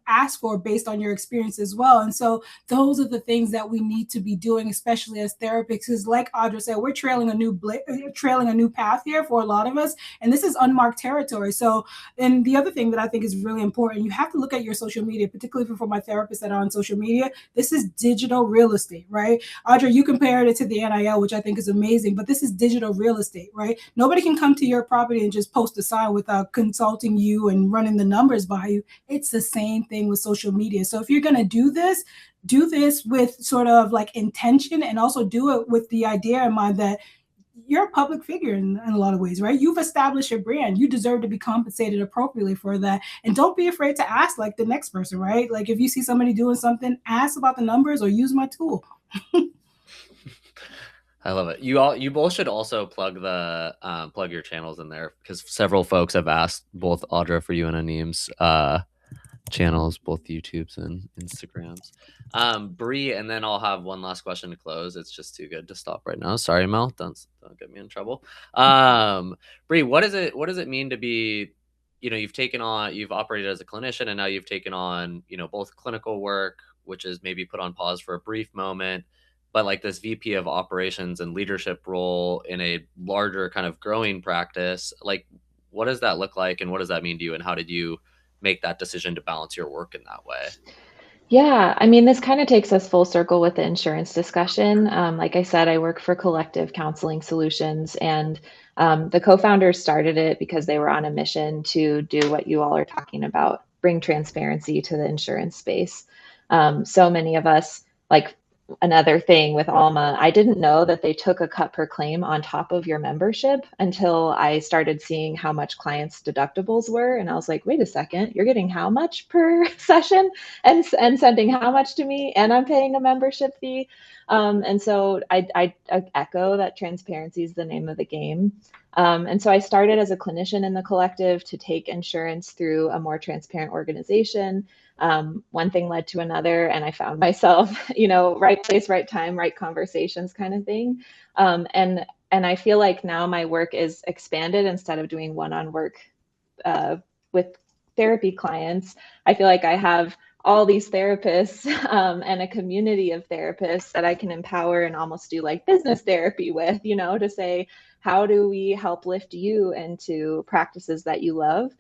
ask for based on your experience as well. And so those are the things that we need to be doing, especially as therapists, because like Audra said, we're trailing a new path here for a lot of us, and this is unmarked territory. So, and the other thing that I think is really important, you have to look at your social media, particularly for my therapists that are on social media. This is digital real estate, right? Audra, you compared it to the NIL, which I think is amazing, but this is digital real estate, right? Nobody can come to your property and just post a sign without consulting you and running the numbers by you. It's the same thing with social media. So if you're going to do this with sort of like intention, and also do it with the idea in mind that you're a public figure in a lot of ways, right? You've established your brand. You deserve to be compensated appropriately for that. And don't be afraid to ask like the next person, right? Like if you see somebody doing something, ask about the numbers or use my tool. I love it. You both should also plug your channels in there, because several folks have asked, both Audra, for you and Anim's channels, both YouTubes and Instagrams. Brie, and then I'll have one last question to close. It's just too good to stop right now. Sorry, Mel, don't get me in trouble. Brie, what does it mean to be, you've operated as a clinician, and now you've taken on, both clinical work, which is maybe put on pause for a brief moment, but like this VP of operations and leadership role in a larger kind of growing practice. Like, what does that look like, and what does that mean to you, and how did you make that decision to balance your work in that way? Yeah, I mean, this kind of takes us full circle with the insurance discussion. Like I said, I work for Collective Counseling Solutions, and the co-founders started it because they were on a mission to do what you all are talking about, bring transparency to the insurance space. So many of us, like another thing with Alma, I didn't know that they took a cut per claim on top of your membership until I started seeing how much clients' deductibles were. And I was like, wait a second, you're getting how much per session and sending how much to me, and I'm paying a membership fee. And so I echo that transparency is the name of the game. And so I started as a clinician in the collective to take insurance through a more transparent organization. One thing led to another, and I found myself, right place, right time, right conversations kind of thing. And I feel like now my work is expanded. Instead of doing one-on work with therapy clients, I feel like I have all these therapists and a community of therapists that I can empower and almost do like business therapy with, to say, how do we help lift you into practices that you love?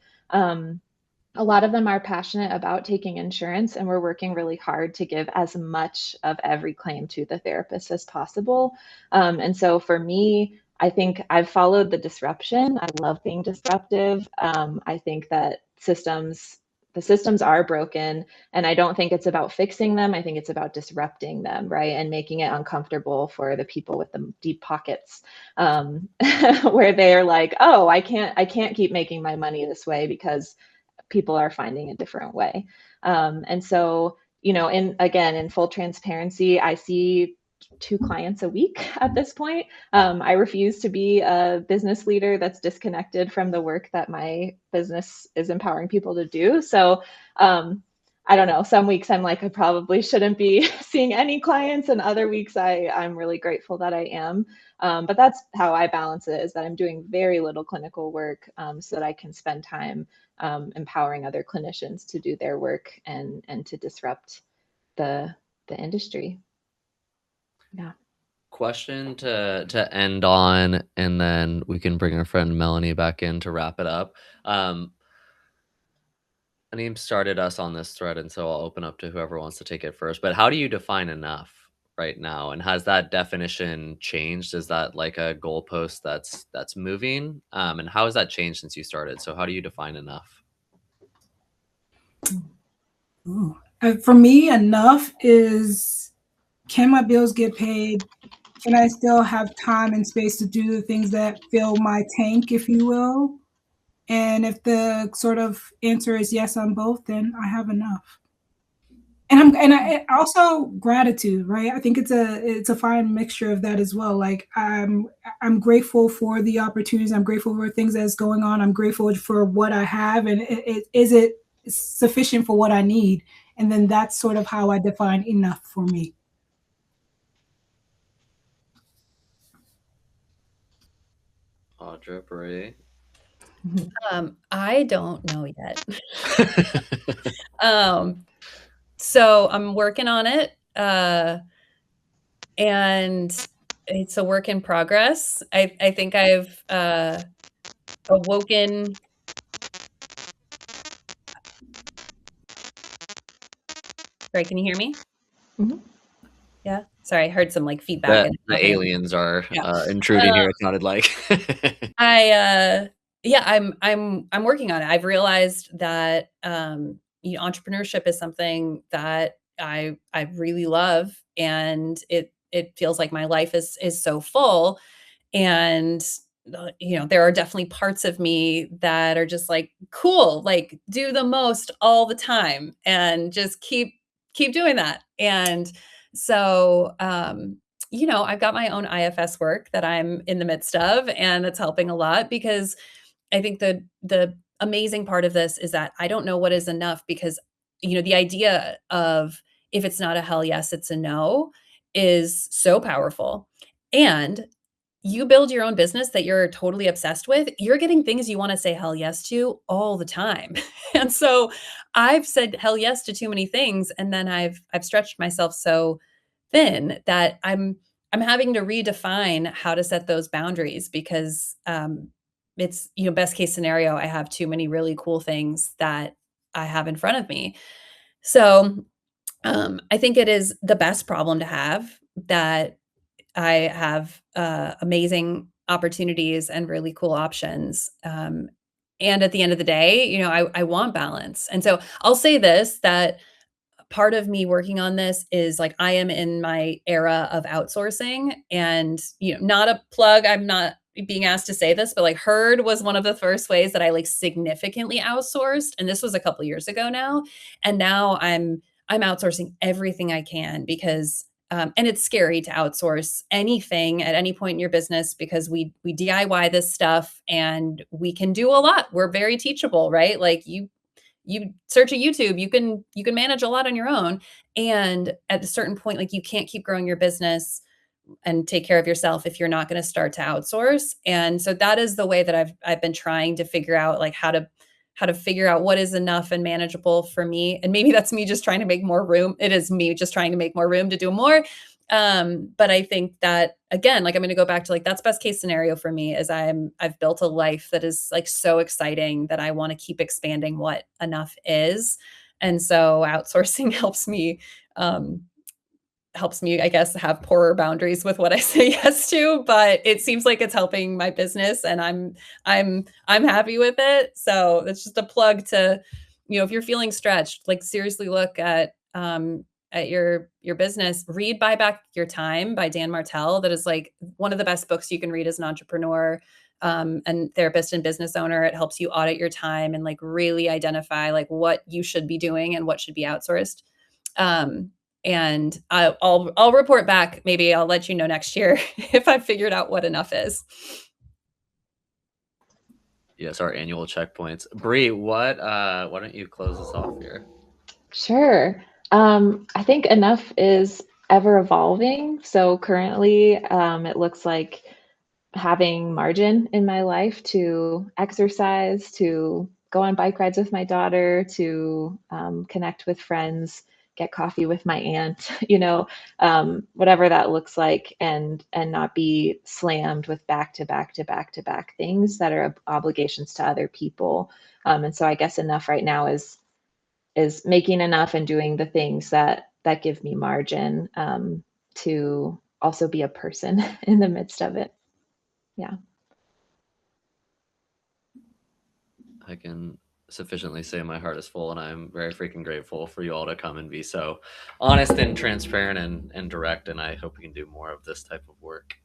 A lot of them are passionate about taking insurance, and we're working really hard to give as much of every claim to the therapist as possible. And so for me, I think I've followed the disruption. I love being disruptive. I think that the systems are broken, and I don't think it's about fixing them. I think it's about disrupting them, right? And making it uncomfortable for the people with the deep pockets, where they're like, oh, I can't keep making my money this way because people are finding a different way. And so, in full transparency, I see 2 clients a week at this point. I refuse to be a business leader that's disconnected from the work that my business is empowering people to do. So I don't know, some weeks I'm like, I probably shouldn't be seeing any clients, and other weeks I'm really grateful that I am. But that's how I balance it, is that I'm doing very little clinical work so that I can spend time empowering other clinicians to do their work and to disrupt the industry. Yeah. Question to end on, and then we can bring our friend Melanie back in to wrap it up. Anim started us on this thread, and so I'll open up to whoever wants to take it first. But how do you define enough right now? And has that definition changed? Is that like a goalpost that's moving? And how has that changed since you started? So how do you define enough? Ooh. For me, enough is, can my bills get paid? Can I still have time and space to do the things that fill my tank, if you will? And if the sort of answer is yes on both, then I have enough. And I also gratitude, right? I think it's a fine mixture of that as well. Like I'm grateful for the opportunities. I'm grateful for things that's going on. I'm grateful for what I have, and is it sufficient for what I need? And then that's sort of how I define enough for me. Audra, Brie. I don't know yet. So I'm working on it. And it's a work in progress. I think I've awoken. Sorry, can you hear me? Mhm. Yeah. Sorry, I heard some like feedback. The aliens are Yeah. intruding here. It sounded like. I'm working on it. I've realized that entrepreneurship is something that I really love, and it feels like my life is so full. And there are definitely parts of me that are just like, cool, like do the most all the time and just keep doing that. And so I've got my own IFS work that I'm in the midst of, and it's helping a lot, because I think the amazing part of this is that I don't know what is enough, because the idea of, if it's not a hell yes, it's a no, is so powerful. And you build your own business that you're totally obsessed with, you're getting things you want to say hell yes to all the time. And so I've said hell yes to too many things, and then I've stretched myself so thin that I'm having to redefine how to set those boundaries, because it's best case scenario, I have too many really cool things that I have in front of me. So I think it is the best problem to have, that I have amazing opportunities and really cool options. And at the end of the day, I want balance. And so I'll say this, that part of me working on this is like, I am in my era of outsourcing, and, not a plug. I'm not being asked to say this, but like Herd was one of the first ways that I like significantly outsourced. And this was a couple of years ago now. And now I'm outsourcing everything I can, because and it's scary to outsource anything at any point in your business, because we DIY this stuff and we can do a lot. We're very teachable, right? Like you search a YouTube, you can manage a lot on your own. And at a certain point, like you can't keep growing your business and take care of yourself if you're not going to start to outsource. And so that is the way that I've been trying to figure out, like how to figure out what is enough and manageable for me. And maybe that's me just trying to make more room. It is me just trying to make more room to do more. But I think that, again, like I'm going to go back to like, that's best case scenario for me, is I've built a life that is like so exciting that I want to keep expanding what enough is. And so outsourcing helps me, I guess, have poorer boundaries with what I say yes to, but it seems like it's helping my business, and I'm happy with it. So that's just a plug to, if you're feeling stretched, like seriously look at your business. Read Buy Back Your Time by Dan Martell. That is like one of the best books you can read as an entrepreneur and therapist and business owner. It helps you audit your time and like really identify like what you should be doing and what should be outsourced. And I'll report back. Maybe I'll let you know next year if I've figured out what enough is. Yes, our annual checkpoints. Brie, why don't you close us off here? Sure. I think enough is ever evolving. So currently, it looks like having margin in my life to exercise, to go on bike rides with my daughter, to connect with friends, get coffee with my aunt, whatever that looks like, and not be slammed with back to back things that are obligations to other people. And so I guess enough right now is making enough and doing the things that give me margin to also be a person in the midst of it. Yeah. I can sufficiently say my heart is full, and I'm very freaking grateful for you all to come and be so honest and transparent and direct. And I hope we can do more of this type of work.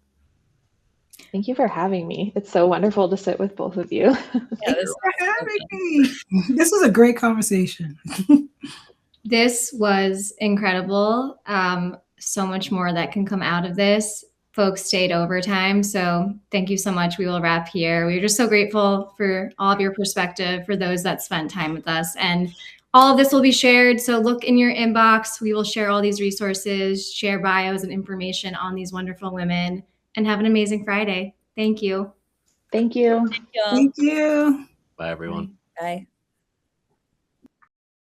Thank you for having me. It's so wonderful to sit with both of you. Thank you for having me. This was a great conversation. This was incredible. So much more that can come out of this. Folks stayed overtime, so thank you so much. We will wrap here. We're just so grateful for all of your perspective, for those that spent time with us. And all of this will be shared, so look in your inbox. We will share all these resources, share bios and information on these wonderful women, and have an amazing Friday. Thank you. Thank you. Thank y'all. Thank you. Bye, everyone. Bye.